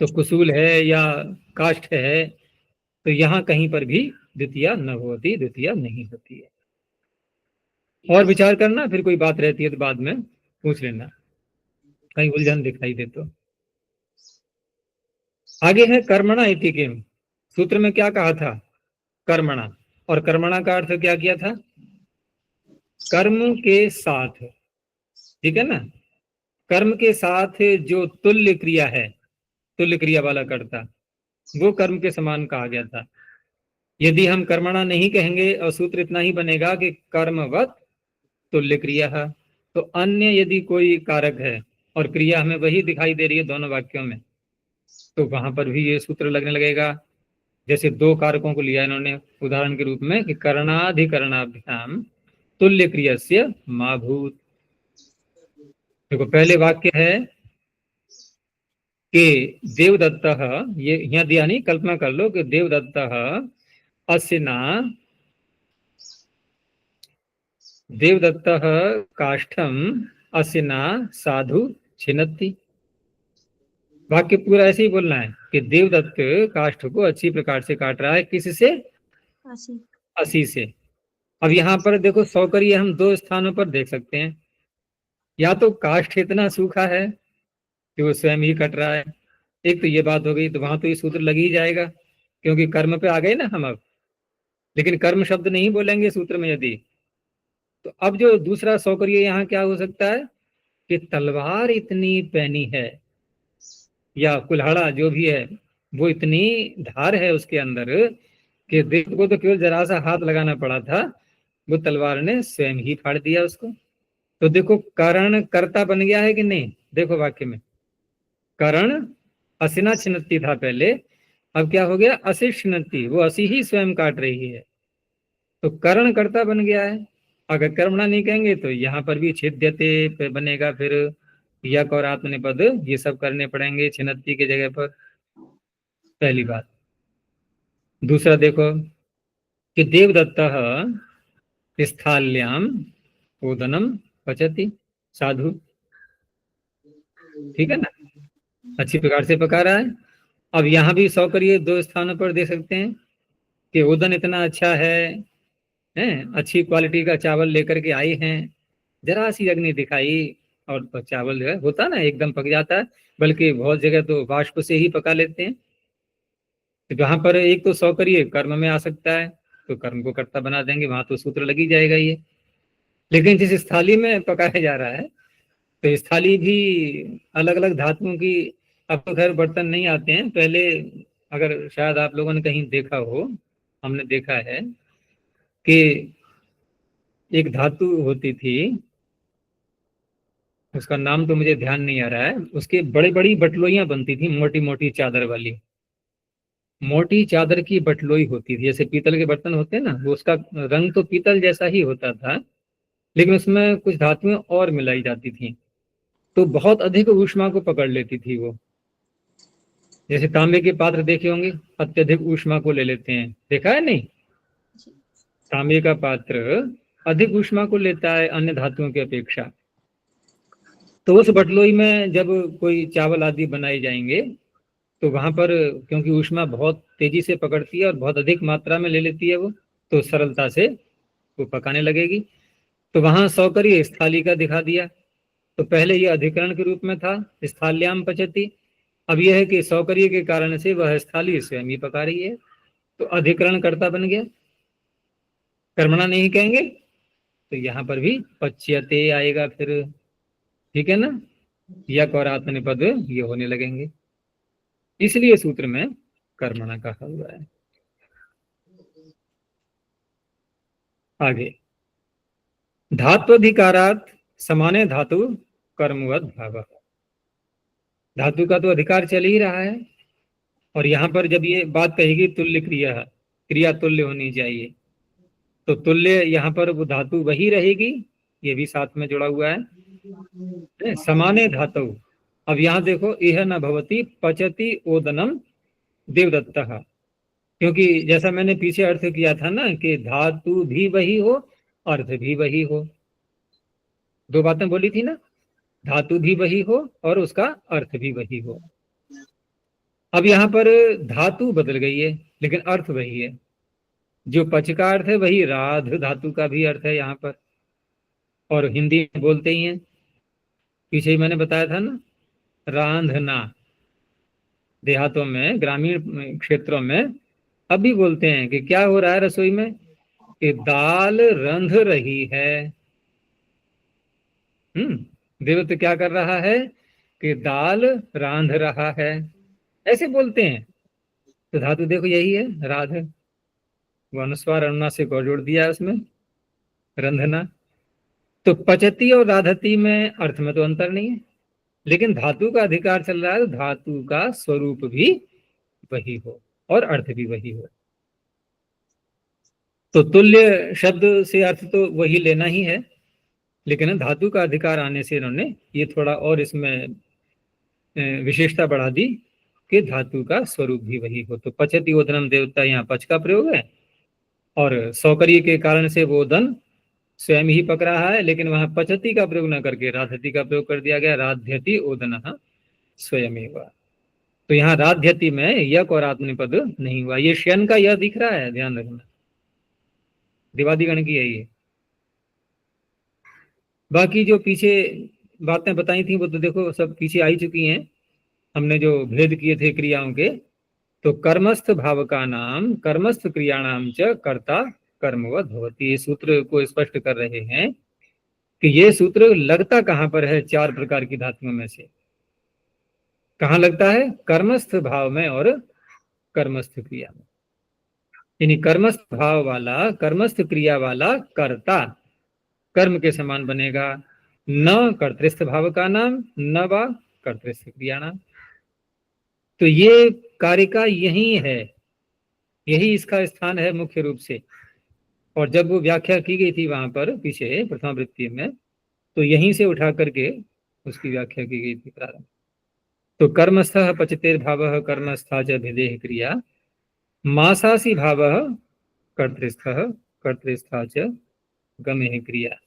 तो कुसूल है या काष्ठ है, तो यहाँ कहीं पर भी द्वितीय न होती, द्वितीय नहीं होती है। और विचार करना, फिर कोई बात रहती है तो बाद में पूछ लेना, कहीं उलझन दिखाई दे तो। आगे है कर्मणा इति किम। सूत्र में क्या कहा था? कर्मणा। और कर्मणा का अर्थ क्या किया था? कर्म के साथ, ठीक है ना? कर्म के साथ जो तुल्य क्रिया है, तुल्य क्रिया वाला कर्ता, वो कर्म के समान कहा गया था। यदि हम कर्मणा नहीं कहेंगे और सूत्र इतना ही बनेगा कि कर्मवत तुल्य क्रिया, तो अन्य यदि कोई कारक है और क्रिया हमें वही दिखाई दे रही है दोनों वाक्यों में, तो वहां पर भी ये सूत्र लगने लगेगा। जैसे दो कारकों को लिया इन्होंने उदाहरण के रूप में कि करणाधिकरणाभ्याम तुल्य क्रियस्य मा भूत। देखो, पहले वाक्य है कि देवदत्त, ये यहाँ दिया नहीं, कल्पना कर लो कि देवदत्त असिना, देवदत्त काष्ठम असिना साधु छिनत्ति। वाक्य पूरा ऐसे ही बोलना है कि देवदत्त काष्ठ को अच्छी प्रकार से काट रहा है। किससे? असी से। अब यहाँ पर देखो, सौकर्य हम दो स्थानों पर देख सकते हैं। या तो काष्ठ इतना सूखा है कि वो स्वयं ही कट रहा है, एक तो ये बात हो गई, तो वहां तो ये सूत्र लग ही जाएगा क्योंकि कर्म पे आ गए ना हम अब। लेकिन कर्म शब्द नहीं बोलेंगे सूत्र में यदि, तो अब जो दूसरा सौकर्य यहाँ क्या हो सकता है कि तलवार इतनी पैनी है या कुल्हाड़ा जो भी है, वो इतनी धार है उसके अंदर कि देव को तो केवल जरा सा हाथ लगाना पड़ा था, वो तलवार ने स्वयं ही फाड़ दिया उसको। तो देखो, करण कर्ता बन गया है कि नहीं? देखो वाक्य में, करण असिना छिन्नति था पहले, अब क्या हो गया? असी छिन्नति, वो असी ही स्वयं काट रही है, तो करण कर्ता बन गया है। अगर कर्मणा नहीं कहेंगे तो यहाँ पर भी छिद्यते पे बनेगा, फिर यक और आत्मनेपद ये सब करने पड़ेंगे छिन्नति के जगह पर, पहली बात। दूसरा देखो कि देवदत्त स्थाल्याम ओदनम पचति साधु, ठीक है ना, अच्छी प्रकार से पका रहा है। अब यहाँ भी सौकर्य दो स्थानों पर दे सकते हैं कि ओदन इतना अच्छा है, अच्छी क्वालिटी का चावल लेकर के आए हैं, जरा सी अग्नि दिखाई और तो चावल जो है होता ना एकदम पक जाता है, बल्कि बहुत जगह तो बाष्प से ही पका लेते हैं। तो जहां पर एक तो सौ करिए कर्म में आ सकता है, तो कर्म को कर्ता बना देंगे, वहां तो सूत्र लग ही जाएगा ये। लेकिन जिस थाली में पकाया जा रहा है, तो इस थाली भी अलग अलग धातुओं की, अब तो खैर बर्तन नहीं आते हैं, पहले अगर शायद आप लोगों ने कहीं देखा हो, हमने देखा है कि एक धातु होती थी, उसका नाम तो मुझे ध्यान नहीं आ रहा है, उसके बड़ी बड़ी बटलोइयां बनती थी, मोटी मोटी चादर वाली, मोटी चादर की बटलोई होती थी। जैसे पीतल के बर्तन होते हैं ना, वो उसका रंग तो पीतल जैसा ही होता था, लेकिन उसमें कुछ धातुएं और मिलाई जाती थी, तो बहुत अधिक ऊष्मा को पकड़ लेती थी वो। जैसे तांबे के पात्र देखे होंगे, अत्यधिक ऊष्मा को ले लेते हैं, देखा है नहीं? तांबे का पात्र अधिक ऊष्मा को लेता है अन्य धातुओं की अपेक्षा। तो उस बटलोई में जब कोई चावल आदि बनाए जाएंगे, तो वहां पर क्योंकि ऊष्मा बहुत तेजी से पकड़ती है और बहुत अधिक मात्रा में ले लेती है वो, तो सरलता से वो पकाने लगेगी। तो वहां सौकर्य स्थाली का दिखा दिया। तो पहले ये अधिकरण के रूप में था, स्थाल्याम पचती। अब यह है कि सौकर्य के कारण से वह स्थाली स्वयं ही पका रही है, तो अधिकरण कर्ता बन गया, कर्मणा नहीं कहेंगे, तो यहाँ पर भी पच्यते आएगा फिर, ठीक है ना, यक और आत्मनिपद ये होने लगेंगे, इसलिए सूत्र में कर्मणा कहा हुआ है। आगे, धात्वधिकारात समाने धातु कर्मवद भाव। धातु का तो अधिकार चल ही रहा है, और यहाँ पर जब ये बात कहेगी तुल्य क्रिया, क्रिया तुल्य होनी चाहिए, तो तुल्य यहाँ पर वो धातु वही रहेगी, ये भी साथ में जुड़ा हुआ है, समाने धातु। अब यहाँ देखो, यह न भवती पचति ओदनम देवदत्तः, क्योंकि जैसा मैंने पीछे अर्थ किया था ना कि धातु भी वही हो, अर्थ भी वही हो, दो बातें बोली थी ना, धातु भी वही हो और उसका अर्थ भी वही हो। अब यहाँ पर धातु बदल गई है, लेकिन अर्थ वही है। जो पच का अर्थ है वही राध धातु का भी अर्थ है यहाँ पर, और हिंदी में बोलते ही हैं, पीछे ही मैंने बताया था ना, रांधना। देहातों में, ग्रामीण क्षेत्रों में अब भी बोलते हैं कि क्या हो रहा है रसोई में, कि दाल रंध रही है। देवत्व क्या कर रहा है, कि दाल रांध रहा है, ऐसे बोलते हैं। तो धातु देखो यही है, राध, वो अनुस्वार अनुना से गौर जोड़ दिया है उसमें, रंधना। तो पचती और राधती में अर्थ में तो अंतर नहीं है, लेकिन धातु का अधिकार चल रहा है, तो धातु का स्वरूप भी वही हो और अर्थ भी वही हो। तो तुल्य शब्द से अर्थ तो वही लेना ही है, लेकिन धातु का अधिकार आने से इन्होंने ये थोड़ा और इसमें विशेषता बढ़ा दी कि धातु का स्वरूप भी वही हो। तो पचति ओदनम देवता, यहाँ पच का प्रयोग है, और सौकर्य के कारण से वो ओदन स्वयं ही पक रहा है, लेकिन वहां पचति का प्रयोग न करके राधति का प्रयोग कर दिया गया, राध्यति ओदन स्वयमेव। तो यहाँ राध्यति में यक और आत्मनिपद नहीं हुआ, ये शयन का यह दिख रहा है, ध्यान रखना, दिवादिगण की है ये। बाकी जो पीछे बातें बताई थी वो तो देखो सब पीछे आई चुकी हैं, हमने जो भेद किए थे क्रियाओं के। तो कर्मस्थ भाव का नाम कर्मस्थ क्रियाणाम च कर्ता कर्मवत भवति, ये सूत्र को स्पष्ट कर रहे हैं कि ये सूत्र लगता कहां पर है, चार प्रकार की धातुओं में से कहां लगता है, कर्मस्थ भाव में और कर्मस्थ क्रिया में। यानी कर्मस्थ भाव वाला, कर्मस्थ क्रिया वाला कर्ता कर्म के समान बनेगा, न कर्तृस्थ भाव का नाम, न व कर्तृस्थ क्रिया नाम। तो ये कार्य का यही है, यही इसका स्थान है मुख्य रूप से। और जब वो व्याख्या की गई थी वहां पर पीछे प्रथम वृत्ति में, तो यहीं से उठा करके उसकी व्याख्या की गई थी प्रारंभ। तो कर्मस्थः पचतेर्भावः कर्मस्था च भिदेह क्रिया, मासासी भावः कर्तृस्थः कर्तृस्था च गमेह क्रिया।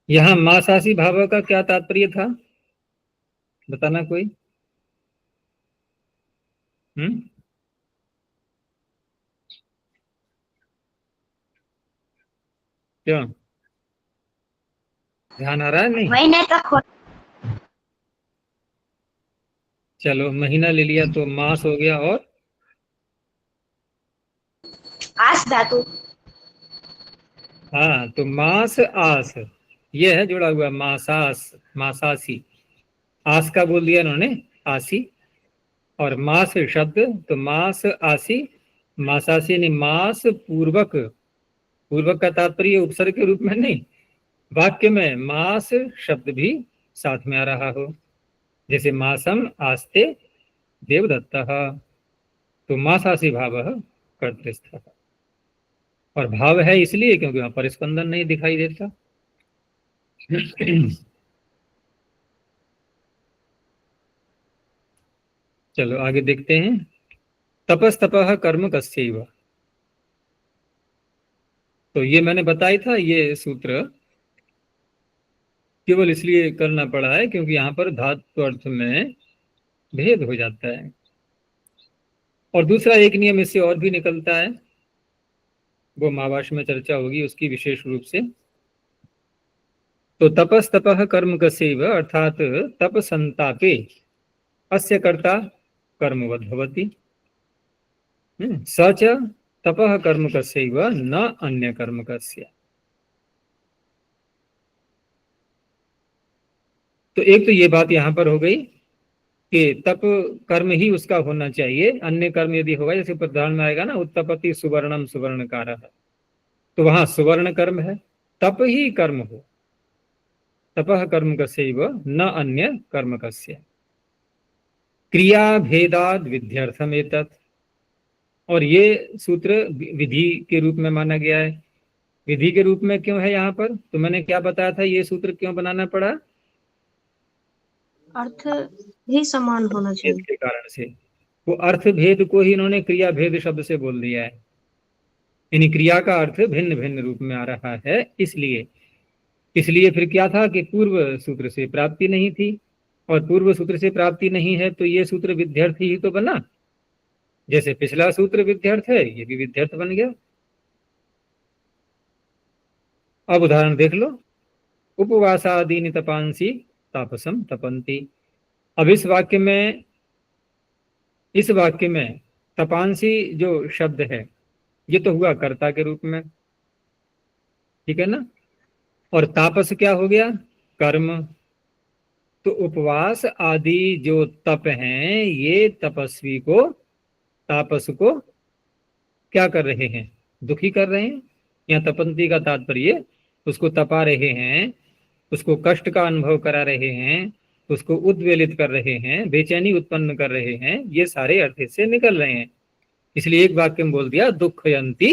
यहाँ मासासी भाव का क्या तात्पर्य था, बताना कोई। हम्म, क्यों, ध्यान आ रहा है नहीं? महीने तक हो। चलो, महीना ले लिया तो मास हो गया, और आस धातु। हाँ, तो मास आस, ये है जुड़ा हुआ, मासास, मासासी। आस का बोल दिया इन्होंने, आसी। और मास शब्द, तो मास आसी, मासासी ने मास पूर्वक, पूर्वक का तात्पर्य उपसर्ग के रूप में नहीं, वाक्य में मास शब्द भी साथ में आ रहा हो, जैसे मासम आस्ते देवदत्त, तो मासासी भाव कर्तृस्थ। और भाव है इसलिए क्योंकि वहां पर स्पंदन नहीं दिखाई देता। चलो आगे देखते हैं। तपस्तपः कर्म कस्यैव, तो ये मैंने बताया था, ये सूत्र केवल इसलिए करना पड़ा है क्योंकि यहाँ पर धातु अर्थ में भेद हो जाता है। और दूसरा एक नियम इससे और भी निकलता है, वो महाभाष्य में चर्चा होगी उसकी विशेष रूप से। तो तपस्तपः कर्म कस्यैव, अर्थात तप संतापे अस्य कर्ता कर्मवद् भवति, स च तपः कर्म कस्यैव न अन्य कर्म कस्य। तो एक तो ये बात यहाँ पर हो गई कि तप कर्म ही उसका होना चाहिए, अन्य कर्म यदि होगा, जैसे प्रधान में आएगा ना, उत्तपति सुवर्णम सुवर्णकारः, तो वहां सुवर्ण कर्म है, तप ही कर्म हो, तपः कर्म कस्यैव न अन्य कर्म कस्य, क्रिया भेदाद विध्यर्थम एतत्। और ये सूत्र विधि के रूप में माना गया है। विधि के रूप में क्यों है यहाँ पर, तो मैंने क्या बताया था, ये सूत्र क्यों बनाना पड़ा? अर्थ भी समान होना भेद चाहिए। के कारण से। वो अर्थ भेद को ही इन्होंने क्रिया भेद शब्द से बोल दिया है, यानी क्रिया का अर्थ भिन्न भिन्न रूप में आ रहा है, इसलिए। इसलिए फिर क्या था कि पूर्व सूत्र से प्राप्ति नहीं थी, और पूर्व सूत्र से प्राप्ति नहीं है तो ये सूत्र विध्यर्थी ही तो बना, जैसे पिछला सूत्र विध्यर्थ है, ये भी विध्यर्थ बन गया। अब उदाहरण देख लो, उपवासादीनि तपांसी तापसम तपंती। अब इस वाक्य में तपांसी जो शब्द है, ये तो हुआ कर्ता के रूप में, ठीक है ना, और तापस क्या हो गया, कर्म। तो उपवास आदि जो तप हैं, ये तपस्वी को, तापस को क्या कर रहे हैं, दुखी कर रहे हैं। यहाँ तपंती का तात्पर्य उसको तपा रहे हैं, उसको कष्ट का अनुभव करा रहे हैं, उसको उद्वेलित कर रहे हैं, बेचैनी उत्पन्न कर रहे हैं, ये सारे अर्थ इससे निकल रहे हैं। इसलिए एक वाक्य में बोल दिया दुखयंती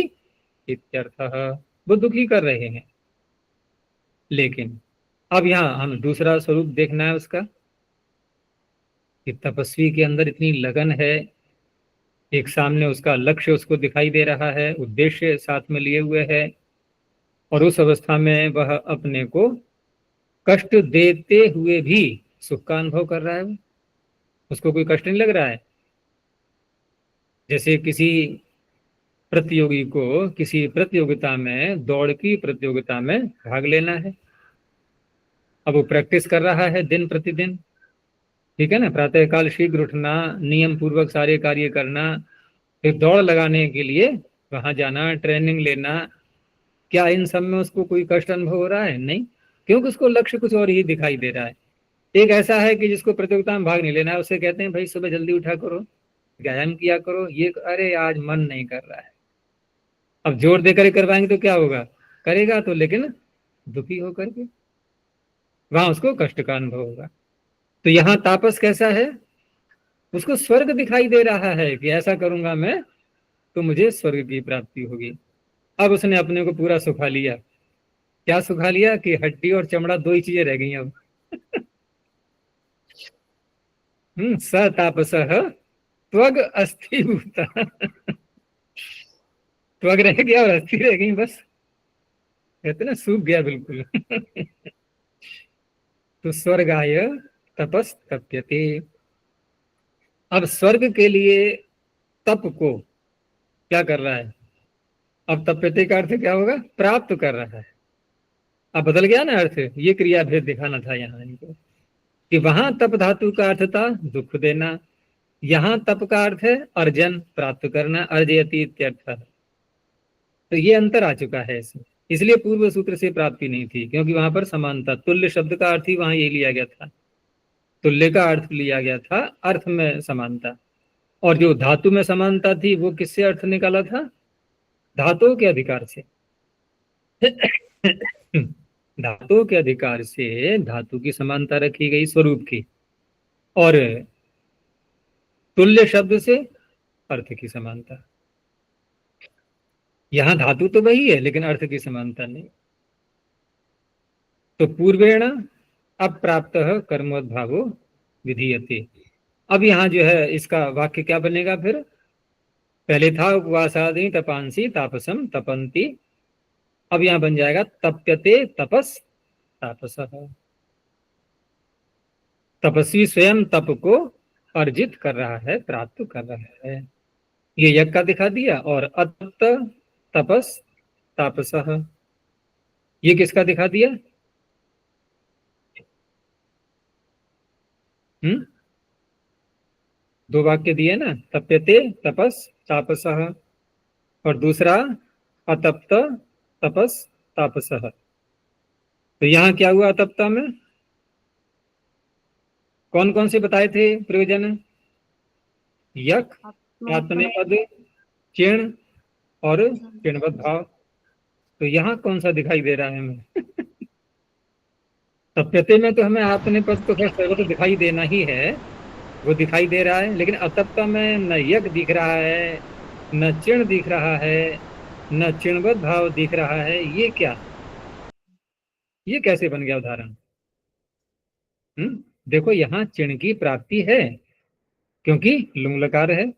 इत्यर्थः, वो दुखी कर रहे हैं। लेकिन अब यहाँ हम दूसरा स्वरूप देखना है उसका, कि तपस्वी के अंदर इतनी लगन है, एक सामने उसका लक्ष्य उसको दिखाई दे रहा है, उद्देश्य साथ में लिए हुए है, और उस अवस्था में वह अपने को कष्ट देते हुए भी सुख का अनुभव कर रहा है, उसको कोई कष्ट नहीं लग रहा है। जैसे किसी प्रतियोगी को किसी प्रतियोगिता में, दौड़ की प्रतियोगिता में भाग लेना है, अब वो प्रैक्टिस कर रहा है दिन प्रतिदिन, ठीक है ना, प्रातःकाल शीघ्र उठना, नियम पूर्वक सारे कार्य करना, फिर दौड़ लगाने के लिए वहां जाना, ट्रेनिंग लेना। क्या इन सब में उसको कोई कष्ट अनुभव हो रहा है? नहीं, क्योंकि उसको लक्ष्य कुछ और ही दिखाई दे रहा है। एक ऐसा है कि जिसको प्रतियोगिता में भाग नहीं लेना है, उसे कहते हैं भाई सुबह जल्दी उठा करो, व्यायाम किया करो, ये अरे आज मन नहीं कर रहा है। अब जोर देकर करवाएंगे तो क्या होगा, करेगा तो, लेकिन दुखी होकर के, वहां उसको कष्ट का अनुभव होगा। तो यहाँ तापस कैसा है, उसको स्वर्ग दिखाई दे रहा है कि ऐसा करूंगा मैं तो मुझे स्वर्ग की प्राप्ति होगी। अब उसने अपने को पूरा सुखा लिया। क्या सुखा लिया कि हड्डी और चमड़ा दो ही चीजें रह गई अब। स तापस त्वग अस्थि भूता। त्वग रह गया और अस्थि रह गई, बस कहते ना सूख गया बिल्कुल। तो स्वर्गाय तपस तप्यते। अब स्वर्ग के लिए तप को क्या कर रहा है? अब तप्यते का अर्थ क्या होगा? प्राप्त कर रहा है। अब बदल गया ना अर्थ, ये क्रिया भेद दिखाना था यहाँ इनको, कि वहां तप धातु का अर्थ था दुख देना, यहाँ तप का अर्थ है अर्जन, प्राप्त करना, अर्जयति इत्यर्थ। तो ये अंतर आ चुका है इसमें, इसलिए पूर्व सूत्र से प्राप्ति नहीं थी, क्योंकि वहां पर समानता, तुल्य शब्द का अर्थ ही वहां ये लिया गया था, तुल्य का अर्थ लिया गया था, अर्थ में समानता। और जो धातु में समानता थी वो किससे अर्थ निकाला था? धातुओं के अधिकार से। धातुओं के अधिकार से धातु की समानता रखी गई स्वरूप की, और तुल्य शब्द से अर्थ की समानता। यहां धातु तो वही है लेकिन अर्थ की समानता नहीं। तो पूर्वेण अप्राप्त कर्मोद्भावो विधीयते। अब यहाँ जो है इसका वाक्य क्या बनेगा फिर? पहले था उपवासादि तपांसी तापसम तपंती, अब यहाँ बन जाएगा तप्यते तपस तापसः। तपस्वी स्वयं तप को अर्जित कर रहा है, प्राप्त कर रहा है, ये यज्ञ का दिखा दिया। और अतप्त तपस तापसः, ये किसका दिखा दिया? दो वाक्य दिए ना, तप्यते तपस तापसः, और दूसरा अतप्त तपस तापसः। तो यहाँ क्या हुआ? अतप्ता में कौन कौन से बताए थे प्रयोजन? यक, आत्मनेपद, चिण और चिणवत भाव। तो यहाँ कौन सा दिखाई दे रहा है हमें? तप्यते में तो हमें आत्मनेपद तो खैर सर्वत्र दिखाई देना ही है, वो दिखाई दे रहा है, लेकिन अतप्ता में न यक दिख रहा है, न चिण दिख रहा है, न चिणवत भाव दिख रहा है। ये क्या, ये कैसे बन गया उदाहरण? देखो यहाँ चिण की प्राप्ति है क्योंकि लुंग लकार है,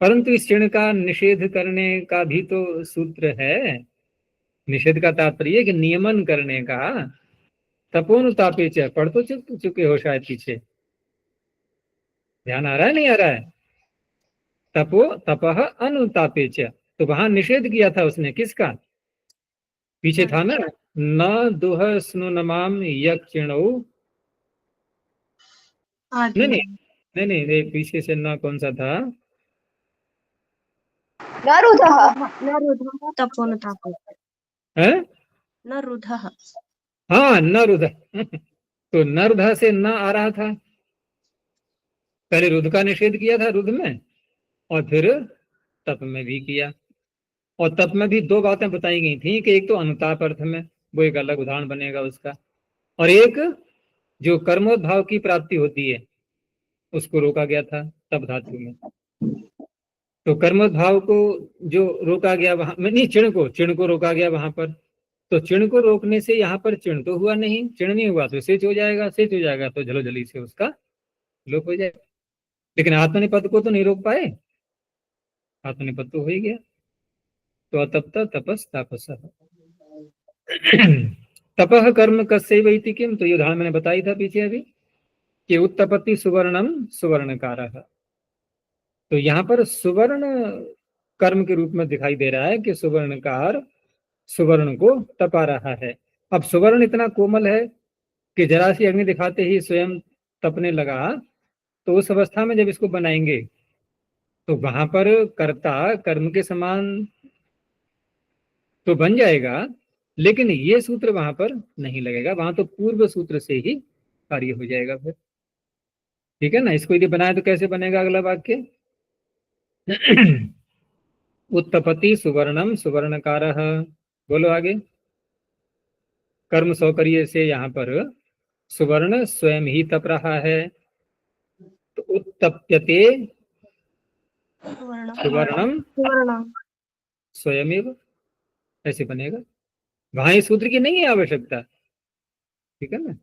परंतु इस चिण का निषेध करने का भी तो सूत्र है। निषेध का तात्पर्य कि नियमन करने का। तपोनुतापे च, पढ़ तो चुके हो शायद पीछे, ध्यान आ रहा है नहीं आ रहा है? तपो तपह अनुतापे च, तो वहां निषेध किया था उसने, किसका? पीछे था ना, न दुह स्नु नमाम यक चिणौ। नहीं नहीं नहीं नहीं, ये पीछे से ना कौन सा था? न रुधः न रुधः तपोनुतापे है? न रुधः। हाँ, न रुध। तो न रुध से न आ रहा था, पहले रुध का निषेध किया था रुध में, और फिर तप में भी किया। और तप में भी दो बातें बताई गई थी, कि एक तो अनुताप अर्थ में, वो एक अलग उदाहरण बनेगा उसका, और एक जो कर्मोद्भाव की प्राप्ति होती है उसको रोका गया था तप धातु में। तो कर्मोद्भाव को जो रोका गया वहां में, नहीं, चिण को रोका गया वहां पर। तो चिण को रोकने से यहाँ पर चिण तो हुआ नहीं, चिण नहीं हुआ तो सिच हो जाएगा, सिच हो जाएगा तो झलोझली से उसका लोप हो जाएगा। लेकिन आत्मनिपद को तो नहीं रोक पाए, आत्मनिपद तो हो ही गया। तो अतप्त तपस तापस। तपह कर्म कस्यैव इति किम, तो ये उदाहरण मैंने बताई था पीछे अभी, कि उत्तपति सुवर्णम सुवर्णकारः। तो यहाँ पर सुवर्ण कर्म के रूप में दिखाई दे रहा है कि सुवर्णकार सुवर्ण को तपा रहा है। अब सुवर्ण इतना कोमल है कि जरा सी अग्नि दिखाते ही स्वयं तपने लगा, तो उस अवस्था में जब इसको बनाएंगे तो वहां पर कर्ता कर्म के समान तो बन जाएगा, लेकिन ये सूत्र वहां पर नहीं लगेगा, वहां तो पूर्व सूत्र से ही कार्य हो जाएगा फिर। ठीक है ना? इसको यदि बनाए तो कैसे बनेगा अगला वाक्य? उत्तपति सुवर्णम सुवर्णकारः। बोलो आगे। कर्म सौकर्य से यहाँ पर सुवर्ण स्वयं ही तप रहा है, तो उत्तप्यते सुवर्णम स्वयमेव, ऐसे बनेगा। वहां इस सूत्र की नहीं है आवश्यकता। ठीक है ना?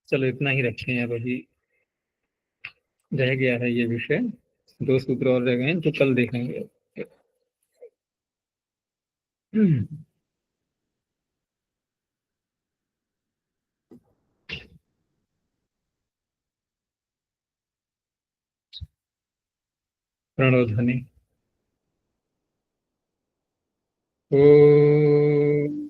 चलो इतना ही रखते हैं, अब अभी रह गया है ये विषय, दो सूत्र और रह गए हैं तो कल देखेंगे। प्रणोध्वनि। ओम।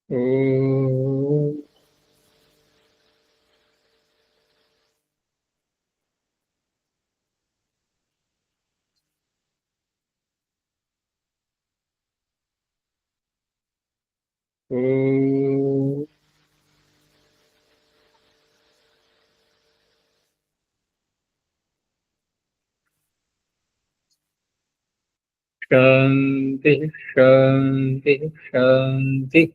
ओम। ओम। शांति शांति शांति।